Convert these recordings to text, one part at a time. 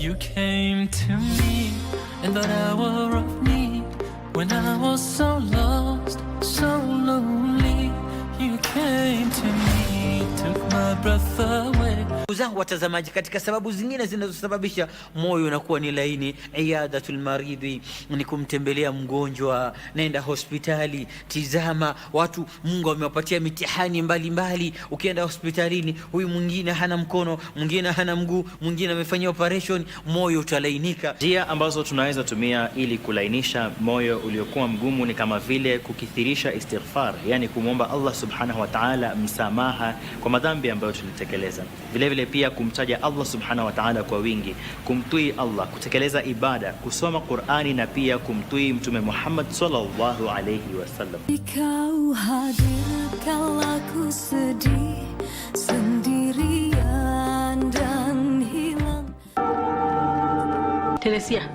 You came to me in that hour of need, when I was so lost, so lonely. You came to me, took my breath away. Zangu watazamaji, katika sababu zingine zinazosababisha moyo unakuwa ni laini, iyadatul maridhi, ni kumtembelea mgonjwa, nenda hospitali, tizama watu Mungu amewapatia mitihani mbalimbali. Ukienda hospitalini, huyu mwingine hana mkono, mwingine hana mguu, mwingine amefanyia operation, moyo utalainika. Njia ambazo tunaweza tumia ili kulainisha moyo uliokuwa mgumu ni kama vile kukithirisha istighfar, yani kumwomba Allah subhanahu wa ta'ala msamaha kwa madhambi ambayo tulitekeleza. Vile vile pia kumtaja Allah subhanahu wa ta'ala kwa wingi, kumtii Allah, kutekeleza ibada, kusoma Qur'ani na pia kumtii Mtume Muhammad sallallahu alayhi wasallam. Kau hadir kala ku sedih sendirian dan hilang. Teresia,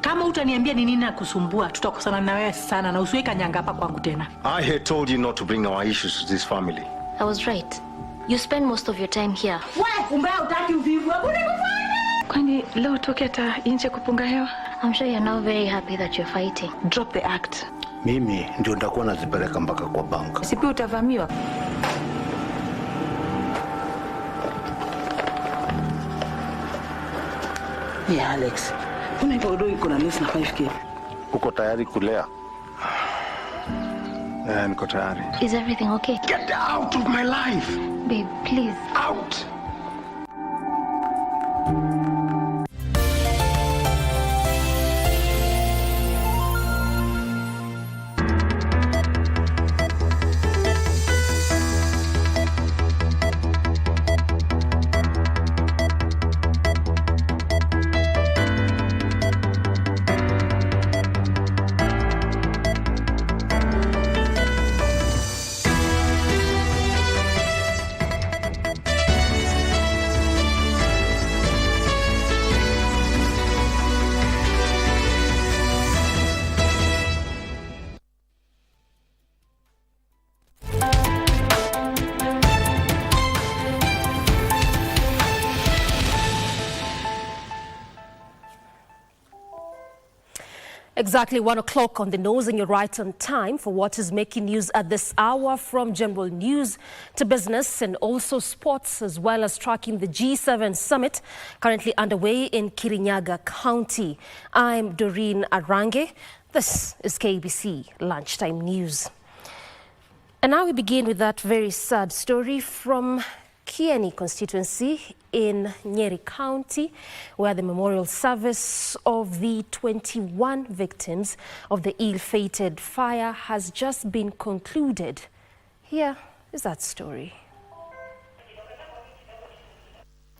kama utaniambia ni nini nakusumbua, tutakosana na wewe sana na usiweka nyanga hapa kwangu tena. I had told you not to bring our issues to this family. I was right. You spend most of your time here. Wewe kumbe hutaki uvivu. Kwani leo toke hata nje kupunga hewa? I'm sure you're now very happy that you're fighting. Drop the act. Mimi ndio nitakuwa nazipeleka mpaka kwa bank. Sipi utavamiwa. Yeah, Alex. Kuna hivyo ndio iko na less na 5k. Uko tayari kulea? Niko tayari. Is everything okay? Get out of my life. Babe, please. Out. Exactly 1 o'clock on the nose, and you're right on time for what is making news at this hour, from general news to business and also sports, as well as tracking the G7 summit currently underway in Kirinyaga County. I'm Doreen Arange. This is KBC Lunchtime News. And now we begin with that very sad story from Kieni constituency in Nyeri County, where the memorial service of the 21 victims of the ill-fated fire has just been concluded. Here is that story.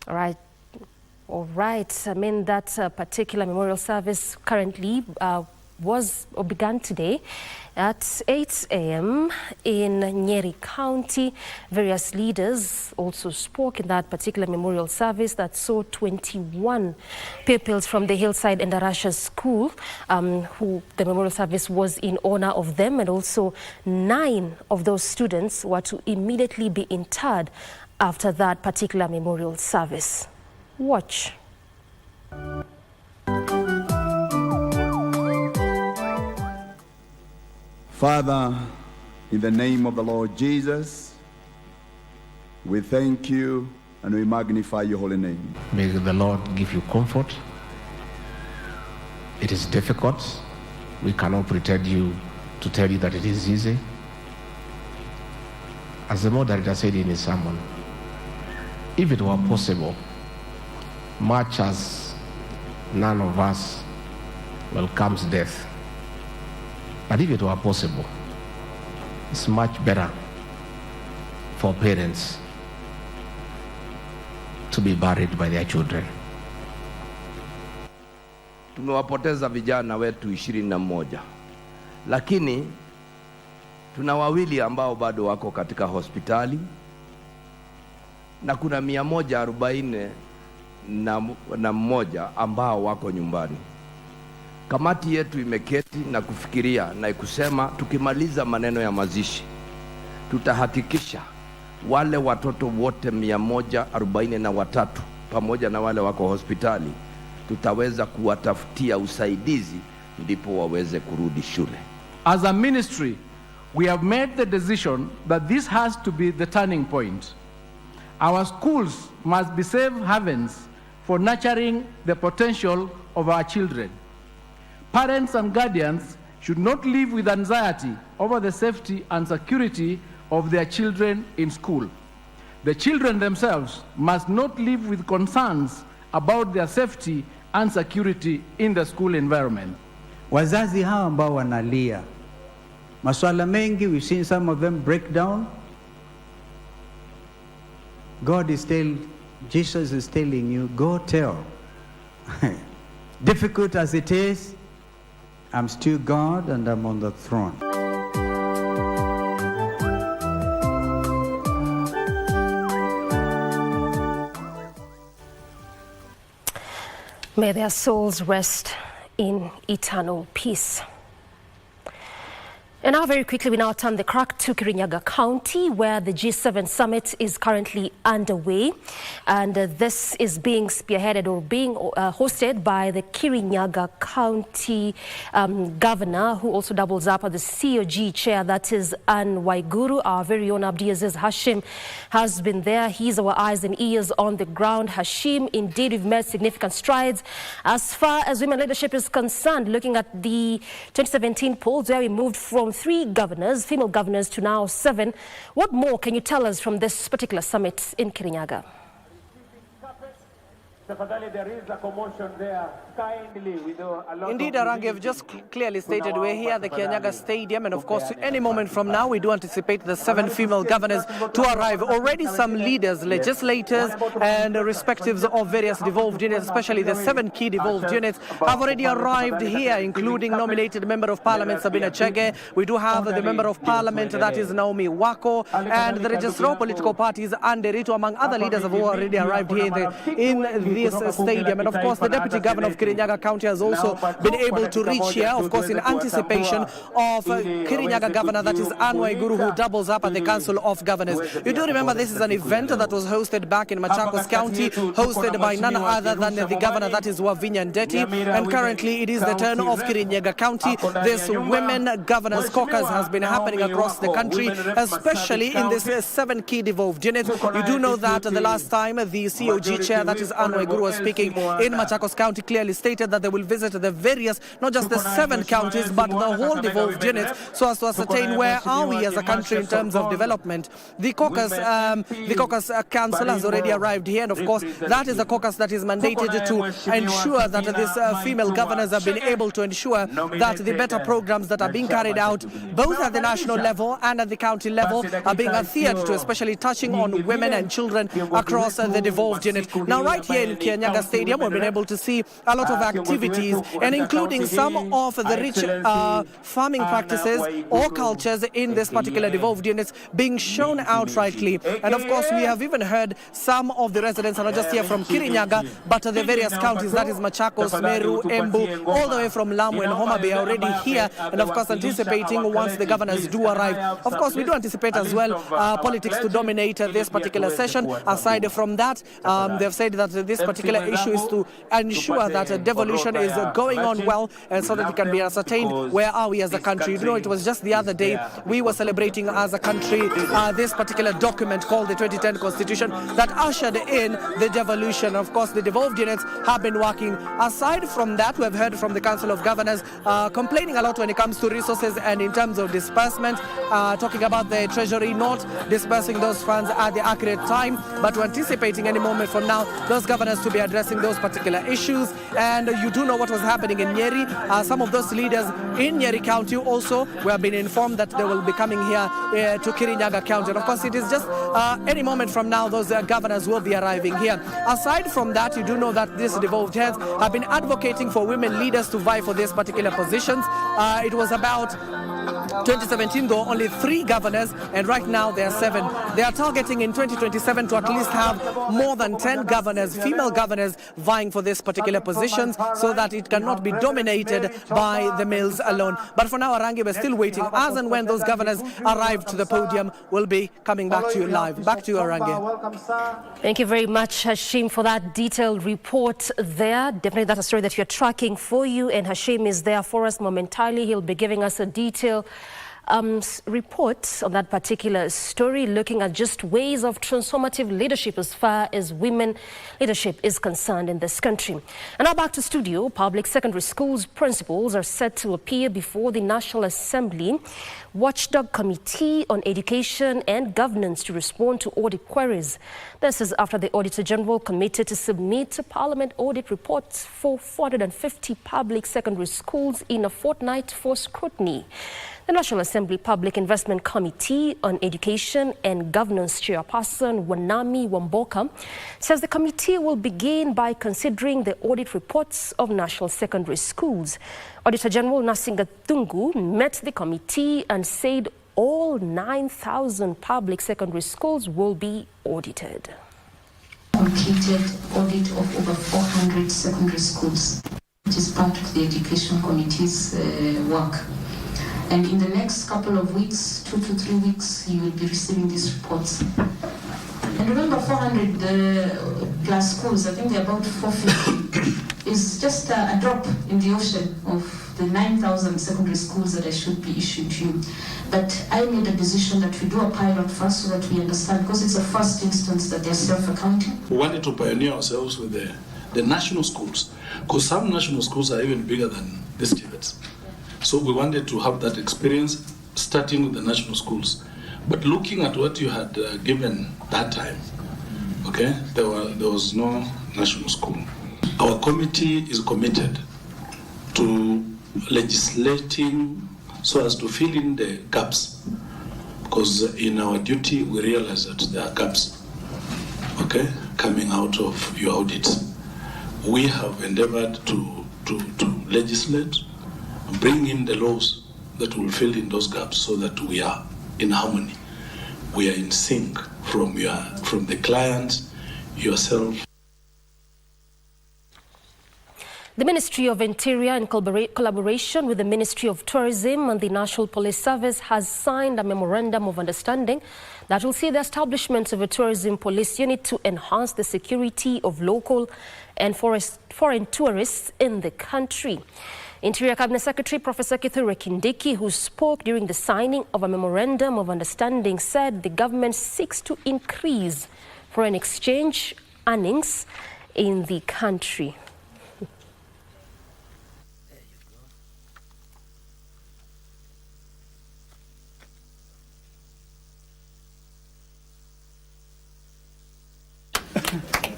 All right. I mean, that particular memorial service currently began today at 8 a.m. in Nyeri County. Various leaders also spoke in that particular memorial service that saw 21 pupils from the Hillside and Arange school, who the memorial service was in honor of them, and also 9 of those students were to immediately be interred after that particular memorial service. Watch. Father, in the name of the Lord Jesus, we thank you and we magnify your holy name. May the Lord give you comfort. It is difficult. We cannot pretend to tell you that it is easy. As the moderator said in his sermon, if it were possible, much as none of us welcomes death, but if it were possible, it's much better for parents to be buried by their children. Tumewapoteza vijana wetu 21, lakini tuna wawili ambao bado wako katika hospitali na kuna 140 na mmoja ambao wako nyumbani. Kamati yetu imeketi na kufikiria na kusema tukimaliza maneno ya mazishi tutahakikisha wale watoto wote 143 pamoja na wale wako hospitali tutaweza kuwatafutia usaidizi ndipo waweze kurudi shule. As a ministry, we have made the decision that this has to be the turning point. Our schools must be safe havens for nurturing the potential of our children. Parents and guardians should not live with anxiety over the safety and security of their children in school. The children themselves must not live with concerns about their safety and security in the school environment. Wazazi hawa ambao wanalia maswala mengi, we've seen some of them break down. Jesus is telling you, go tell. Difficult as it is, I'm still God and I'm on the throne. May their souls rest in eternal peace. And now very quickly, we now turn the crack to Kirinyaga County, where the G7 summit is currently underway. And this is being spearheaded or being hosted by the Kirinyaga County governor, who also doubles up as the COG chair, that is Anne Waiguru. Our very own Abdiaziz Hashim has been there. He's our eyes and ears on the ground. Hashim, indeed, we've made significant strides as far as women leadership is concerned, looking at the 2017 polls, where we moved from 3 governors, female governors, to now 7. What more can you tell us from this particular summit in Kirinyaga? There is a commotion there. Indeed, Arange, have just clearly stated we're here at the Kenya-Sudan Stadium, and of course, any moment from now, we do anticipate the 7 female governors to arrive. Already some leaders, legislators, and respectives of various devolved units, especially the 7 key devolved units, have already arrived here, including nominated Member of Parliament Sabina Chege. We do have the Member of Parliament, that is Naomi Wako, and the registrar political parties, Anderito, among other leaders, have already arrived here in this stadium. And of course, the Deputy Governor of Kirinyaga County has also been able to reach here, of course, in anticipation of Kirinyaga Governor, that is Anne Waiguru, who doubles up at the Council of Governors. You do remember this is an event that was hosted back in Machakos County, hosted by none other than the Governor, that is Wavinya Ndeti, and currently it is the turn of Kirinyaga County. This Women Governors Caucus has been happening across the country, especially in this 7 key devolved units. You do know that the last time the COG chair, that is Anne Waiguru, was speaking in Machakos County, clearly stated that they will visit the various, not just the 7 counties, but the whole devolved units, so as to ascertain where are we as a country in terms of development. The caucus council has already arrived here, and of course, that is a caucus that is mandated to ensure that these female governors have been able to ensure that the better programs that are being carried out, both at the national level and at the county level, are being adhered to, especially touching on women and children across the devolved unit. Now, right here in Kenya-Sudan Stadium, we've been able to see a lot of activities, and including some of the rich farming practices or cultures in this particular devolved units being shown outrightly. And of course, we have even heard some of the residents, are not just here from Kirinyaga, but the various counties, that is Machakos, Meru, Embu, all the way from Lamu and Homa Bay, are already here, and of course anticipating once the governors do arrive. Of course, we do anticipate as well politics to dominate this particular session. Aside from that, they've said that this particular issue is to ensure that devolution is going on well, and so that it can be ascertained where are we as a country. You know, it was just the other day we were celebrating as a country this particular document called the 2010 Constitution that ushered in the devolution. Of course, the devolved units have been working. Aside from that, we have heard from the Council of Governors complaining a lot when it comes to resources and in terms of disbursement, talking about the Treasury not disbursing those funds at the accurate time, but we're anticipating any moment from now those governors to be addressing those particular issues. And you do know what was happening in Nyeri. Some of those leaders in Nyeri County also, we have been informed that they will be coming here to Kirinyaga County. And of course, it is just any moment from now those governors will be arriving here. Aside from that, you do know that these devolved heads have been advocating for women leaders to vie for these particular positions. It was about 2017, though, only 3 governors, and right now there are 7. They are targeting in 2027 to at least have more than 10 governors, female governors, vying for this particular positions so that it cannot be dominated by the males alone. But for now, Arange, we're still waiting. As and when those governors arrive to the podium, we'll be coming back to you live. Back to you, Arange. Thank you very much, Hashim, for that detailed report there. Definitely that's a story that we're tracking for you, and Hashim is there for us momentarily. He'll be giving us a detailed report on that particular story, looking at just ways of transformative leadership as far as women leadership is concerned in this country. And now back to studio. Public secondary schools principals are set to appear before the National Assembly Watchdog Committee on Education and Governance to respond to audit queries. This is after the Auditor General committed to submit to Parliament audit reports for 450 public secondary schools in a fortnight for scrutiny. The National Assembly Public Investment Committee on Education and Governance Chairperson Wanami Wamboka says the committee will begin by considering the audit reports of national secondary schools. Auditor General Nasinga Tungu met the committee and said all 9,000 public secondary schools will be audited. Completed audit of over 400 secondary schools, which is part of the Education Committee's work. And in the next couple of weeks, 2 to 3 weeks, you will be receiving these reports. And remember, 400 plus schools, I think they're about 450, is just a drop in the ocean of the 9,000 secondary schools that I should be issuing to you. But I made a decision that we do a pilot first so that we understand, because it's a first instance that they're self-accounting. We wanted to pioneer ourselves with the national schools, because some national schools are even bigger than these TVETs. So we wanted to have that experience, starting with the national schools. But looking at what you had given that time, okay, there was no national school. Our committee is committed to legislating so as to fill in the gaps, because in our duty we realize that there are gaps, okay, coming out of your audits. We have endeavored to legislate, bring in the laws that will fill in those gaps so that we are in harmony. We are in sync from the client, yourself. The Ministry of Interior, in collaboration with the Ministry of Tourism and the National Police Service, has signed a memorandum of understanding that will see the establishment of a tourism police unit to enhance the security of local and foreign tourists in the country. Interior Cabinet Secretary Professor Kithure Kindiki, who spoke during the signing of a memorandum of understanding, said the government seeks to increase foreign exchange earnings in the country.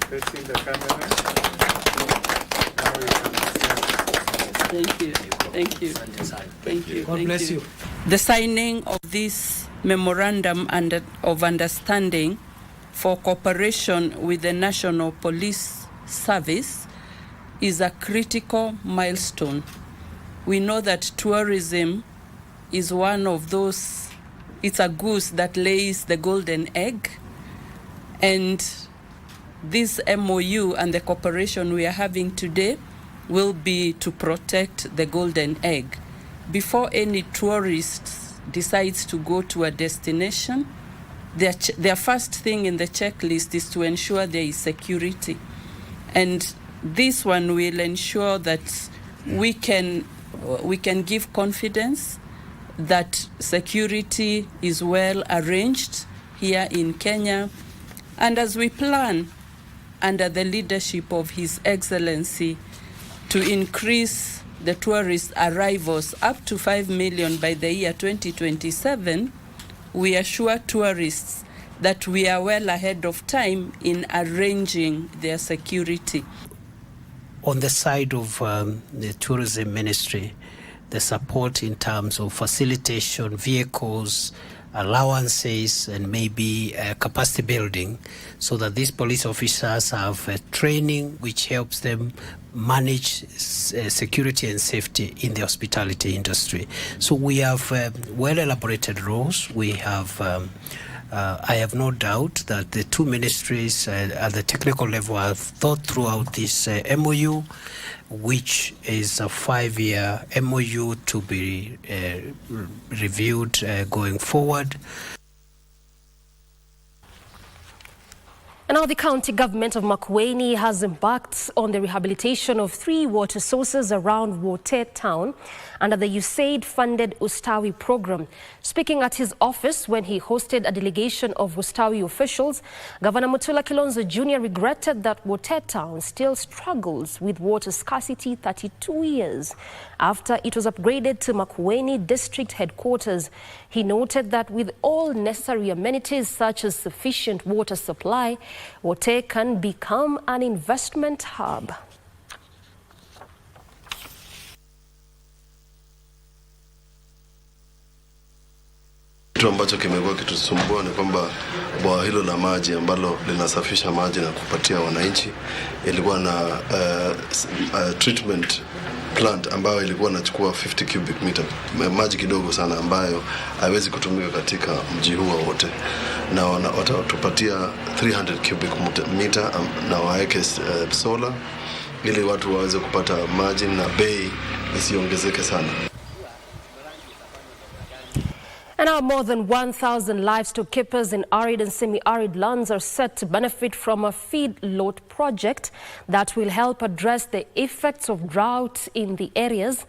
Facing the camera. Thank you. Thank you. Thank you. God bless you. The signing of this memorandum of understanding for cooperation with the National Police Service is a critical milestone. We know that tourism is one of those, it's a goose that lays the golden egg, and this MOU and the cooperation we are having today will be to protect the golden egg. Before any tourist decides to go to a destination, their first thing in the checklist is to ensure there is security. And this one will ensure that we can give confidence that security is well arranged here in Kenya. And as we plan under the leadership of His Excellency to increase the tourist arrivals up to 5 million by the year 2027, we assure tourists that we are well ahead of time in arranging their security. On the side of the tourism ministry, the support in terms of facilitation, vehicles, allowances, and maybe capacity building, so that these police officers have training which helps them manage security and safety in the hospitality industry. So we have well elaborated rules. We have I have no doubt that the two ministries at the technical level have thought throughout this MOU, which is a 5-year MOU to be reviewed going forward. And now the county government of Makueni has embarked on the rehabilitation of 3 water sources around Wote town under the USAID-funded Ustawi program. Speaking at his office when he hosted a delegation of Ustawi officials, Governor Mutula Kilonzo Jr. regretted that Wote town still struggles with water scarcity 32 years after it was upgraded to Makueni district headquarters. He noted that with all necessary amenities such as sufficient water supply, Wote can become an investment hub. Kitu ambacho kimekuwa kitusumbua ni kwamba bwawa hilo la maji ambalo linasafisha maji na kupatia wananchi ilikuwa na treatment plant ambayo ilikuwa inachukua 50 cubic meter, maji kidogo sana ambayo haiwezi kutumika katika mji huu wote, na watatupatia 300 cubic meter na waeke solar ili watu waweze kupata maji na bei isiongezeke sana. And now more than 1,000 livestock keepers in arid and semi-arid lands are set to benefit from a feedlot project that will help address the effects of drought in the areas.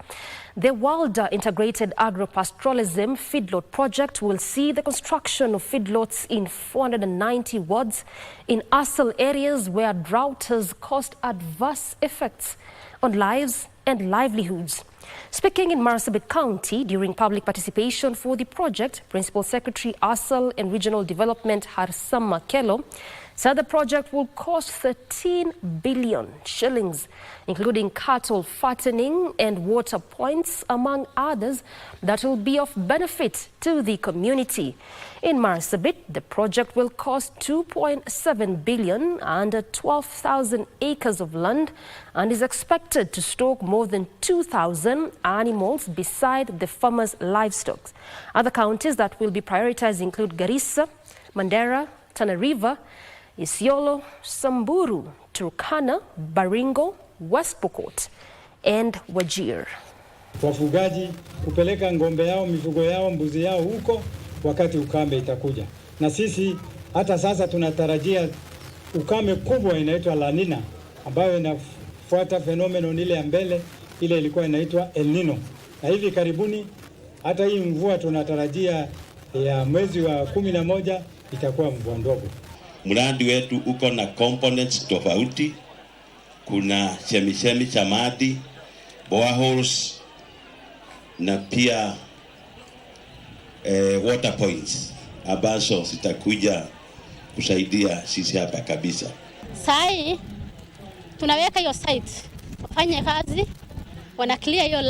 The Wilder Integrated Agro-Pastoralism Feedlot Project will see the construction of feedlots in 490 wards in ASAL areas where drought has caused adverse effects on lives and livelihoods. Speaking in Marsabit County during public participation for the project, Principal Secretary ASAL and Regional Development Harsam Makelo said the project will cost 13 billion shillings, including cattle fattening and water points, among others, that will be of benefit to the community. In Marsabit, the project will cost 2.7 billion under 12,000 acres of land and is expected to stock more than 2,000 animals beside the farmers' livestock. Other counties that will be prioritized include Garissa, Mandera, Tana River, Isiolo, Samburu, Turkana, Baringo, West Pokot, and Wajir. Wafugaji kupeleka ngombe yao, mifugo yao, mbuzi yao huko wakati ukame itakuja. Na sisi hata sasa tunatarajia ukame kubwa inaitwa La Nina ambayo inafuata fenomeno ile ya mbele ile ilikuwa inaitwa El Nino. Na hivi karibuni hata hii mvua tunatarajia ya mwezi wa 11 itakuwa mvua ndogo. Mradi wetu uko na components tofauti. Kuna chemichemi cha maji, boreholes na pia water points ambazo zitakuja kusaidia sisi hapa kabisa. Sai tunaweka hiyo site, wafanye kazi, wana clear hiyo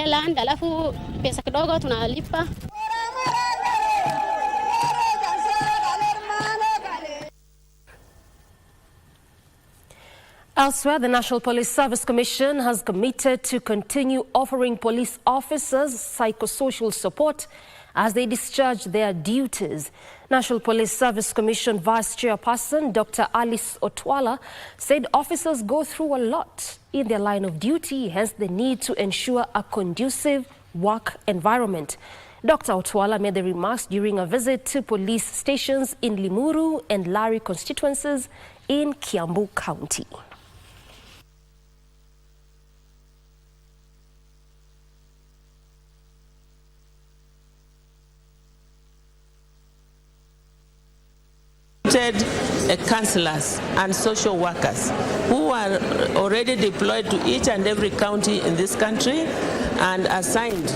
land, alafu pesa kidogo tunalipa. Elsewhere, the National Police Service Commission has committed to continue offering police officers psychosocial support as they discharge their duties. National Police Service Commission Vice Chairperson Dr. Alice Otwala said officers go through a lot in their line of duty, hence the need to ensure a conducive work environment. Dr. Otwala made the remarks during a visit to police stations in Limuru and Lari constituencies in Kiambu County. Counselors and social workers who are already deployed to each and every county in this country and assigned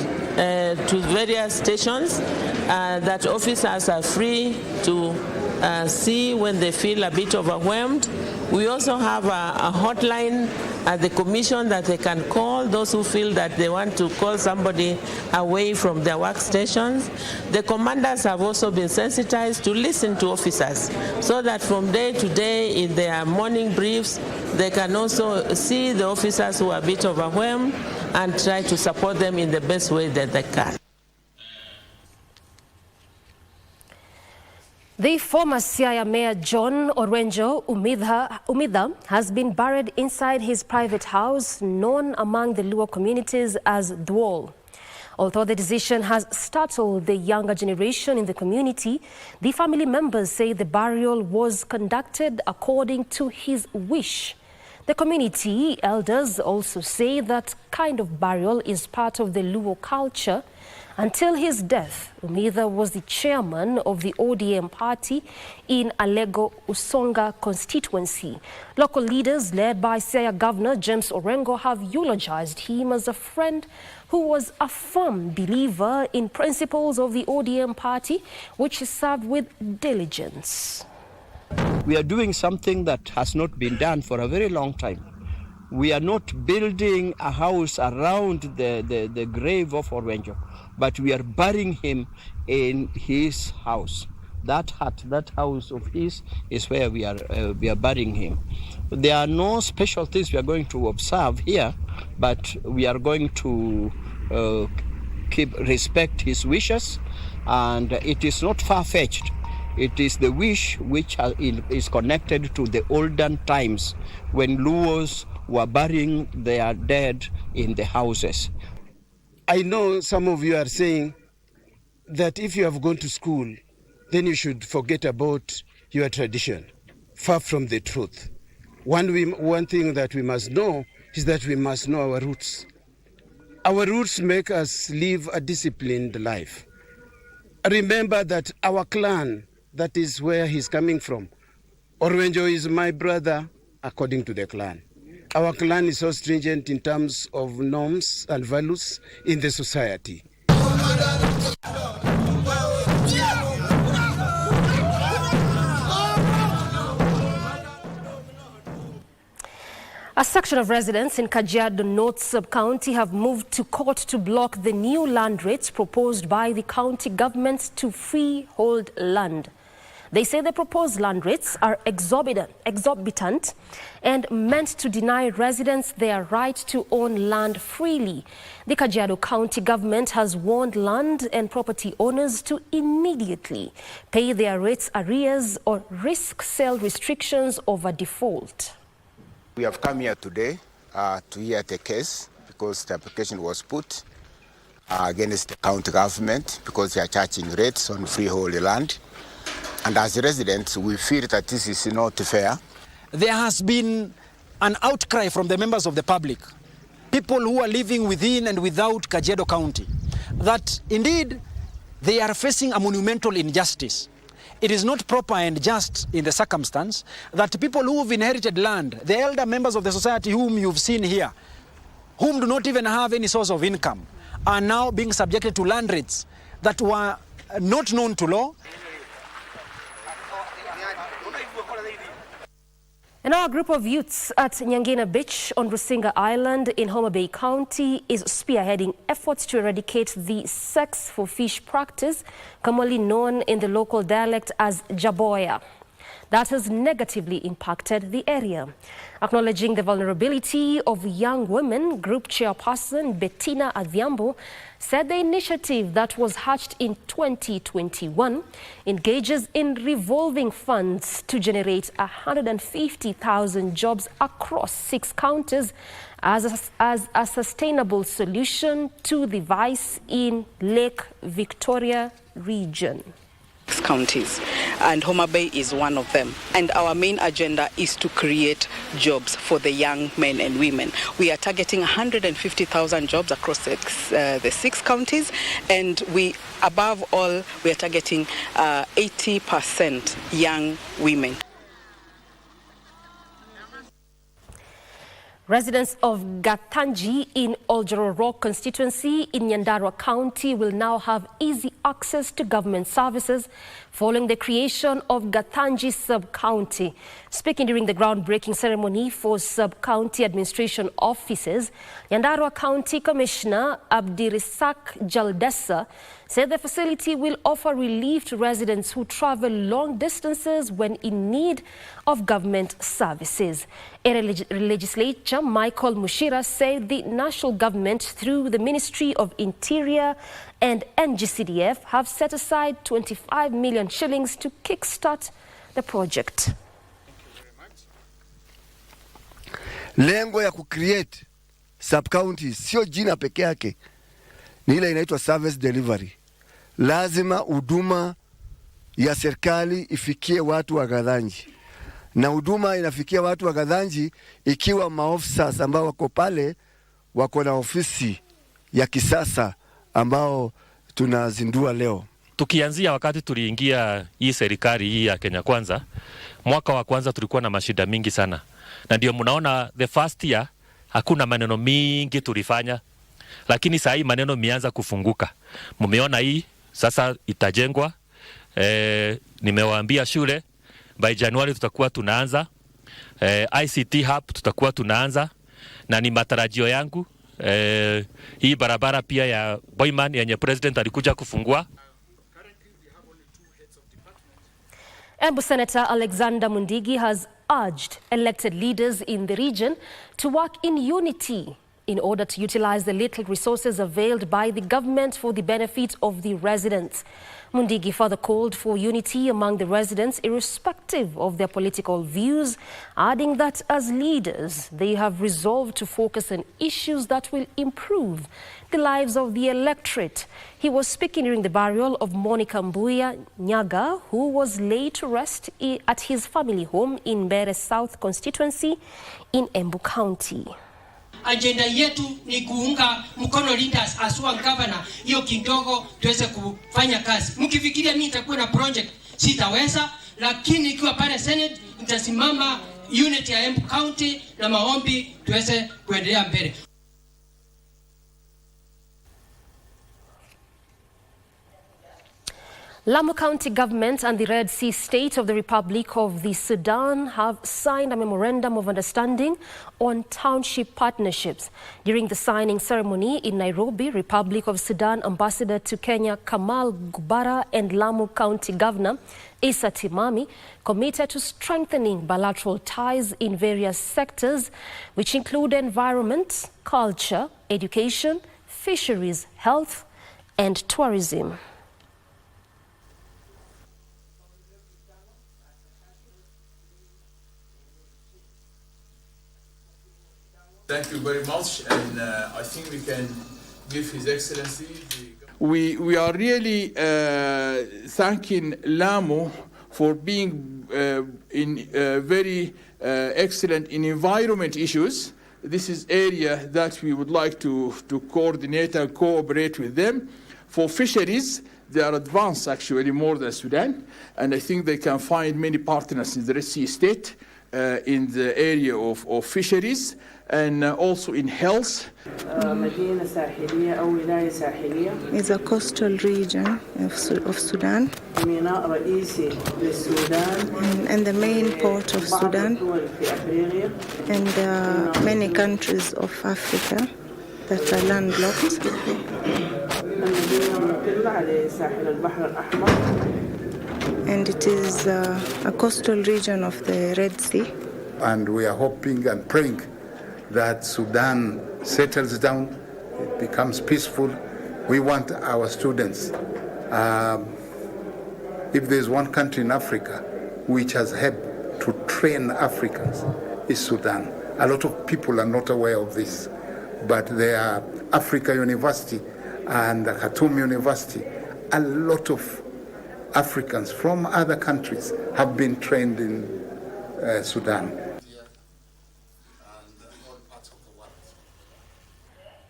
to various stations that officers are free to see when they feel a bit overwhelmed. We also have a hotline at the commission that they can call those who feel that they want to call somebody away from their workstations. The commanders have also been sensitized to listen to officers so that from day to day in their morning briefs they can also see the officers who are a bit overwhelmed and try to support them in the best way that they can. The former Siaya Mayor John Orenjo Umidha has been buried inside his private house, known among the Luo communities as Dwol. Although the decision has startled the younger generation in the community, the family members say the burial was conducted according to his wish. The community elders also say that kind of burial is part of the Luo culture. Until his death, Umidha was the chairman of the ODM party in Alego Usonga constituency. Local leaders led by Siaya Governor James Orengo have eulogized him as a friend who was a firm believer in principles of the ODM party, which he served with diligence. We are doing something that has not been done for a very long time. We are not building a house around the grave of Orenjo, but we are burying him in his house. That hut, that house of his, is where we are burying him. There are no special things we are going to observe here, but we are going to respect his wishes, and it is not far-fetched. It is the wish which is connected to the olden times when Luos were burying their dead in the houses. I know some of you are saying that if you have gone to school, then you should forget about your tradition. Far from the truth. One thing that we must know is that we must know our roots. Our roots make us live a disciplined life. Remember that our clan, that is where he's coming from. Orenjo is my brother according to the clan. Our clan is so stringent in terms of norms and values in the society. A section of residents in Kajiado North Sub-County have moved to court to block the new land rates proposed by the county government to freehold land. They say the proposed land rates are exorbitant and meant to deny residents their right to own land freely. The Kajiado County government has warned land and property owners to immediately pay their rates arrears or risk sale restrictions over default. We have come here today to hear the case because the application was put against the county government because they are charging rates on freehold land. And as residents, we feel that this is not fair. There has been an outcry from the members of the public, people who are living within and without Kajiado County, that indeed they are facing a monumental injustice. It is not proper and just in the circumstance that people who have inherited land, the elder members of the society whom you've seen here, whom do not even have any source of income, are now being subjected to land rates that were not known to law. And our group of youths at Nyangina Beach on Rusinga Island in Homa Bay County is spearheading efforts to eradicate the sex for fish practice, commonly known in the local dialect as jaboya, that has negatively impacted the area. Acknowledging the vulnerability of young women, group chairperson Bettina Adhiambo said the initiative that was hatched in 2021 engages in revolving funds to generate 150,000 jobs across 6 counties as a sustainable solution to the vice in Lake Victoria region. Counties, and Homa Bay is one of them. And our main agenda is to create jobs for the young men and women. We are targeting 150,000 jobs across the 6 counties, and above all, we are targeting 80% young women. Residents of Gatanji in Oljoro constituency in Nyandarua County will now have easy access to government services following the creation of Gatanji Sub-County. Speaking during the groundbreaking ceremony for Sub-County administration offices, Nyandarua County Commissioner Abdirisak Jaldesa said the facility will offer relief to residents who travel long distances when in need of government services. A legislature, Michael Mushira, said the national government government through the Ministry of Interior and NGCDF have set aside 25 million shillings to kickstart the project. Lengo ya kucreate sub-counties sio jina peke yake, ni ile inaitwa service delivery. Lazima huduma ya serikali ifikie watu wa Gadhanji, na huduma inafikia watu wa Gadhanji ikiwa maofisa ambao wako pale wako na ofisi ya kisasa ambao tunazindua leo. Tukianzia wakati tuliingia hii serikali hii ya Kenya Kwanza, mwaka wa kwanza tulikuwa na mashida mingi sana. Na ndio mnaona the first year hakuna maneno mingi tulifanya, lakini saa hii maneno mianza kufunguka. Mmeona hii sasa itajengwa. Nimewaambia shule by January tutakuwa tunaanza. ICT hub tutakuwa tunaanza, na ni matarajio yangu hii barabara pia ya Boyman yenye president alikuja kufungua. Embu Senator Alexander Mundigi has urged elected leaders in the region to work in unity in order to utilize the little resources availed by the government for the benefit of the residents. Mundigi further called for unity among the residents irrespective of their political views, adding that as leaders they have resolved to focus on issues that will improve the lives of the electorate. He was speaking during the burial of Monica Mbuya Nyaga, who was laid to rest at his family home in Mbere South constituency in Embu County. Agenda yetu ni kuunga mkono leaders aswa governor, hiyo kidogo tuweze kufanya kazi. Mkifikiria mimi nitakuwa na project sitaweza, lakini ikiwa pale Senate nitasimama unit ya Embu County na maombi tuweze kuendelea mbele. Lamu County Government and the Red Sea State of the Republic of the Sudan have signed a memorandum of understanding on township partnerships. During the signing ceremony in Nairobi, Republic of Sudan Ambassador to Kenya Kamal Gubara and Lamu County Governor Issa Timami committed to strengthening bilateral ties in various sectors, which include environment, culture, education, fisheries, health, and tourism. Thank you very much, and I think we can give His Excellency We are really thanking Lamu for being very excellent in environment issues. This is area that we would like to coordinate and cooperate with them. For fisheries, they are advanced actually more than Sudan, and I think they can find many partners in the Red Sea State in the area of fisheries. And also in health. It's a coastal region of Sudan and the main port of Sudan and many countries of Africa that are landlocked. And it is a coastal region of the Red Sea. And we are hoping and praying that Sudan settles down, it becomes peaceful. We want our students. If there's one country in Africa which has helped to train Africans, it's Sudan. A lot of people are not aware of this, but there are Africa University and Khartoum University. A lot of Africans from other countries have been trained in Sudan.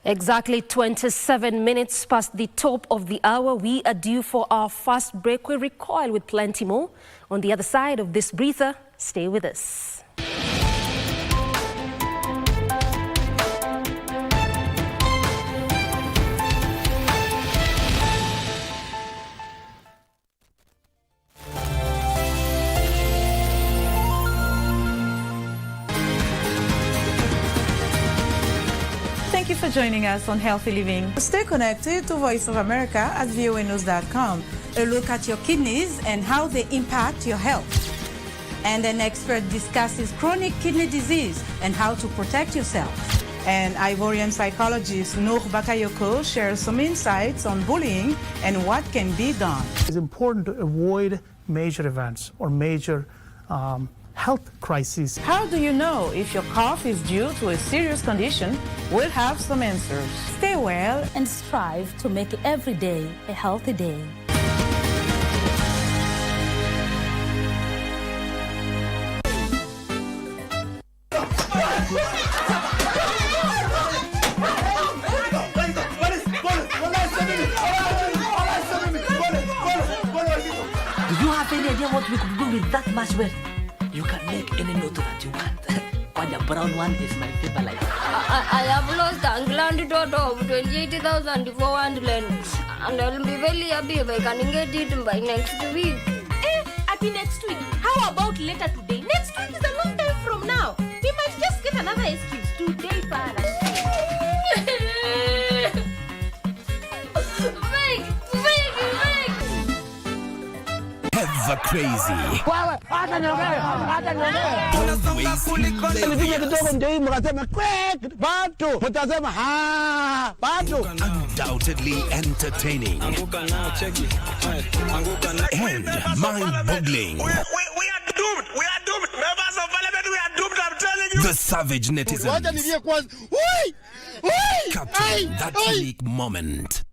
Exactly 27 minutes past the top of the hour, we are due for our first break. We recoil with plenty more. On the other side of this breather, stay with us. Thank you for joining us on Healthy Living. Stay connected to Voice of America at voanews.com. A look at your kidneys and how they impact your health. And an expert discusses chronic kidney disease and how to protect yourself. And Ivorian psychologist Noor Bakayoko shares some insights on bullying and what can be done. It's important to avoid major events or major health crises. How do you know if your cough is due to a serious condition? We'll have some answers. Stay well and strive to make every day a healthy day. Do you have any idea what we could do with that much wealth? You can make any note that you want. But the brown one is my favorite. I have lost a land total of 28,000 for one land. And I'll be very happy if I can get it by next week. Happy next week? How about later today? Next week is a long time from now. We might just get another excuse. Today, Farah. Ever crazy. Undoubtedly entertaining and mind-boggling. We are doomed. We are doomed. Members of Parliament, we are doomed. I'm telling you. The savage netizens capturing that unique moment.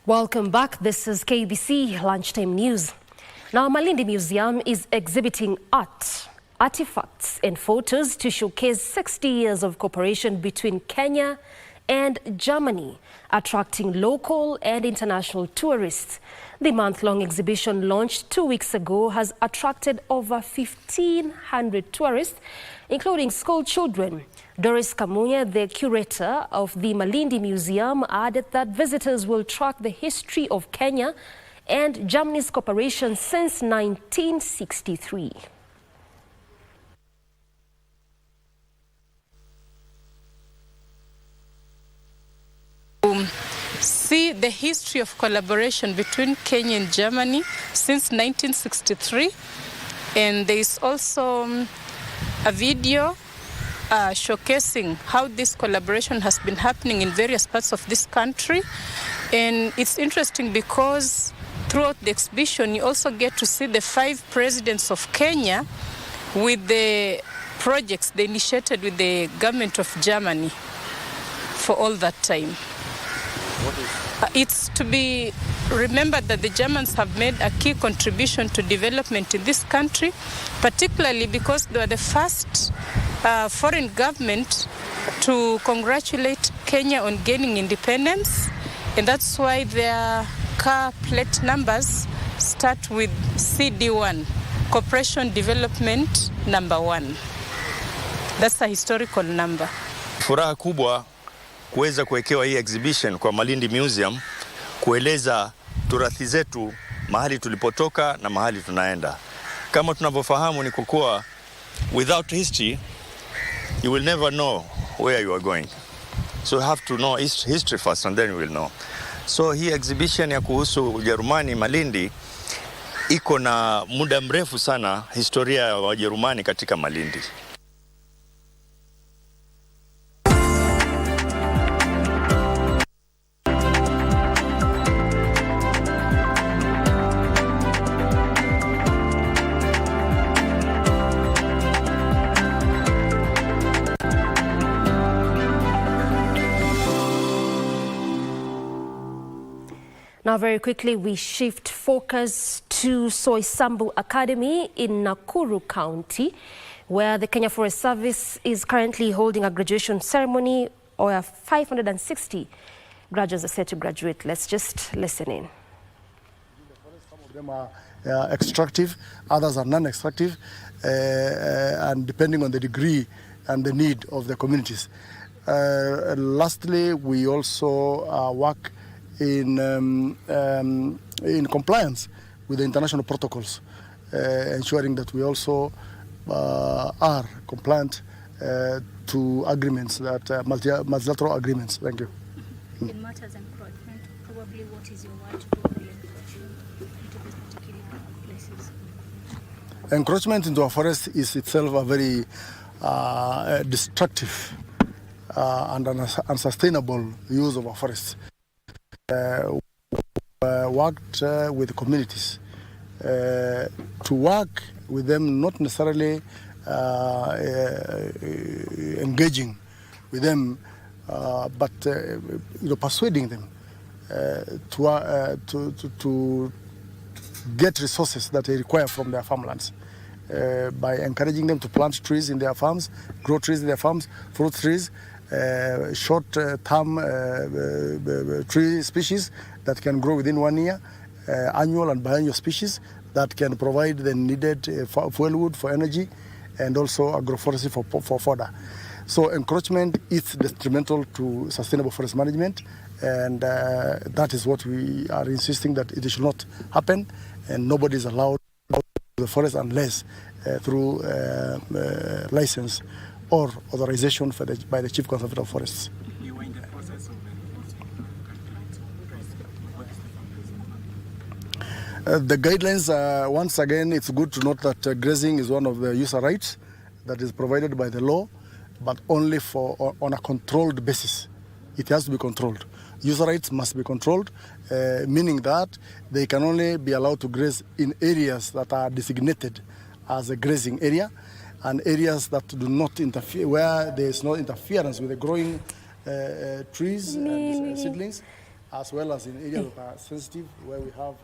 Welcome back. This is KBC Lunchtime News. Now, Malindi Museum is exhibiting art, artifacts and photos to showcase 60 years of cooperation between Kenya and Germany, attracting local and international tourists. The month-long exhibition launched 2 weeks ago has attracted over 1,500 tourists, including school children. Doris Kamunya, the curator of the Malindi Museum, added that visitors will track the history of Kenya and Germany's cooperation since 1963. See the history of collaboration between Kenya and Germany since 1963, and there is also a video showcasing how this collaboration has been happening in various parts of this country. And it's interesting because throughout the exhibition you also get to see the 5 presidents of Kenya with the projects they initiated with the government of Germany for all that time. It's to be remembered that the Germans have made a key contribution to development in this country, particularly because they were the first foreign government to congratulate Kenya on gaining independence, and that's why their car plate numbers start with CD1, Cooperation Development Number 1. That's a historical number. Furaha kubwa kuweza kuwekewa hii exhibition kwa Malindi Museum, kueleza turathi zetu, mahali tulipotoka na mahali tunaenda. Kama tunavyofahamu ni kuwa without history you will never know where you are going. So you have to know history first and then you will know. So hii exhibition ya kuhusu Ujerumani Malindi iko na muda mrefu sana historia ya Wajerumani katika Malindi. Now, very quickly, we shift focus to Soisambu Academy in Nakuru County, where the Kenya Forest Service is currently holding a graduation ceremony where 560 graduates are set to graduate. Let's just listen in. Some of them are extractive, others are non-extractive, and depending on the degree and the need of the communities. Lastly, we also work in compliance with the international protocols, ensuring that we also are compliant to agreements, that multilateral agreements. Thank you. In matters encroachment, probably what is your word to probably encroachment into these particular places? Encroachment into our forest is itself a very destructive and unsustainable use of our forests. Worked with communities to work with them, not necessarily engaging with them, but persuading them to get resources that they require from their farmlands, by encouraging them to plant trees in their farms, grow trees in their farms, fruit trees, short-term tree species that can grow within 1 year, annual and biennial species that can provide the needed fuel wood for energy, and also agroforestry for fodder. So encroachment is detrimental to sustainable forest management, and that is what we are insisting, that it should not happen, and nobody is allowed to the forest unless through license or authorization by the Chief Conservator of Forests. You were in the process of the guidelines, once again, it's good to note that grazing is one of the user rights that is provided by the law, but only on a controlled basis. It has to be controlled. User rights must be controlled, meaning that they can only be allowed to graze in areas that are designated as a grazing area, and areas that do not interfere, where there is no interference with the growing trees and seedlings, as well as in areas that are sensitive, where we have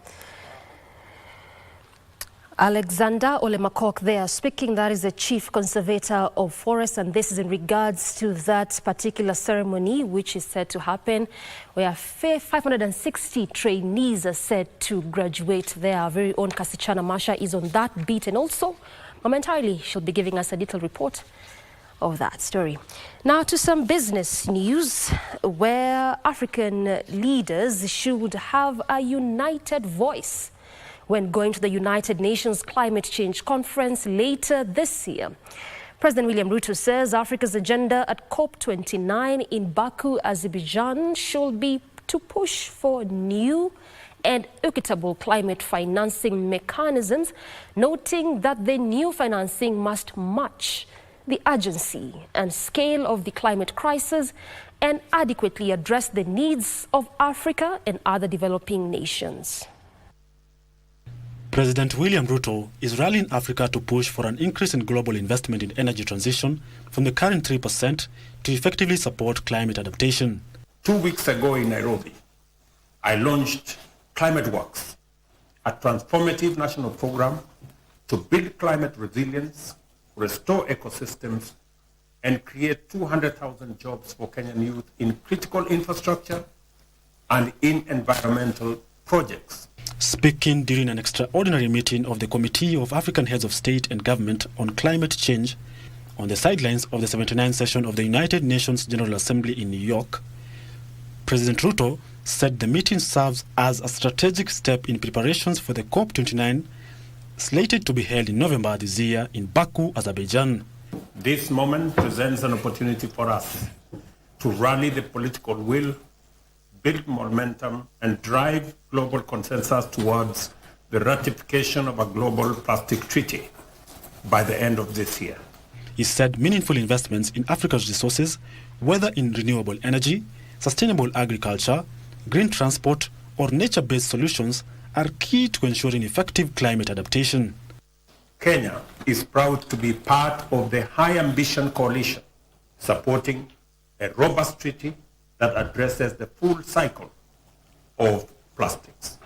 Alexander Olemakok there speaking. That is the Chief Conservator of Forests, and this is in regards to that particular ceremony which is said to happen, where 560 trainees are said to graduate. Their very own Kasichana Masha is on that beat, and also momentarily she'll be giving us a little report of that story. Now to some business news, where African leaders should have a united voice when going to the United Nations Climate Change Conference later this year. President William Ruto says Africa's agenda at COP29 in Baku, Azerbaijan, should be to push for new and equitable climate financing mechanisms, noting that the new financing must match the urgency and scale of the climate crisis and adequately address the needs of Africa and other developing nations. President William Ruto is rallying Africa to push for an increase in global investment in energy transition from the current 3% to effectively support climate adaptation. 2 weeks ago in Nairobi, I launched Climate Works, a transformative national program to build climate resilience, restore ecosystems, and create 200,000 jobs for Kenyan youth in critical infrastructure and in environmental projects. Speaking during an extraordinary meeting of the Committee of African Heads of State and Government on Climate Change on the sidelines of the 79th session of the United Nations General Assembly in New York, President Ruto said the meeting serves as a strategic step in preparations for the COP29 slated to be held in November this year in Baku, Azerbaijan. This moment presents an opportunity for us to rally the political will, build momentum, and drive global consensus towards the ratification of a global plastic treaty by the end of this year. He said meaningful investments in Africa's resources, whether in renewable energy, sustainable agriculture, green transport, or nature-based solutions, are key to ensuring effective climate adaptation. Kenya is proud to be part of the High Ambition Coalition, supporting a robust treaty that addresses the full cycle of plastics.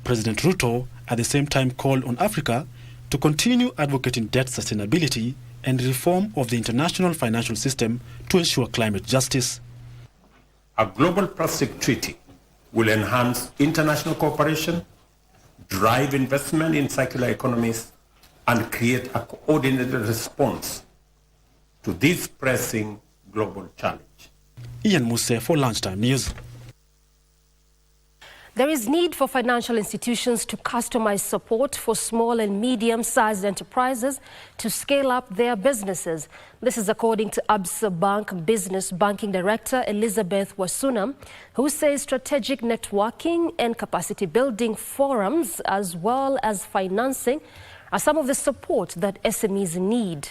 President Ruto at the same time called on Africa to continue advocating debt sustainability and reform of the international financial system to ensure climate justice. A global plastic treaty will enhance international cooperation, drive investment in circular economies, and create a coordinated response to this pressing global challenge. Ian Muse for Lunchtime News. There is need for financial institutions to customize support for small and medium-sized enterprises to scale up their businesses. This is according to Absa Bank Business Banking Director Elizabeth Wasuna, who says strategic networking and capacity building forums as well as financing are some of the support that SMEs need.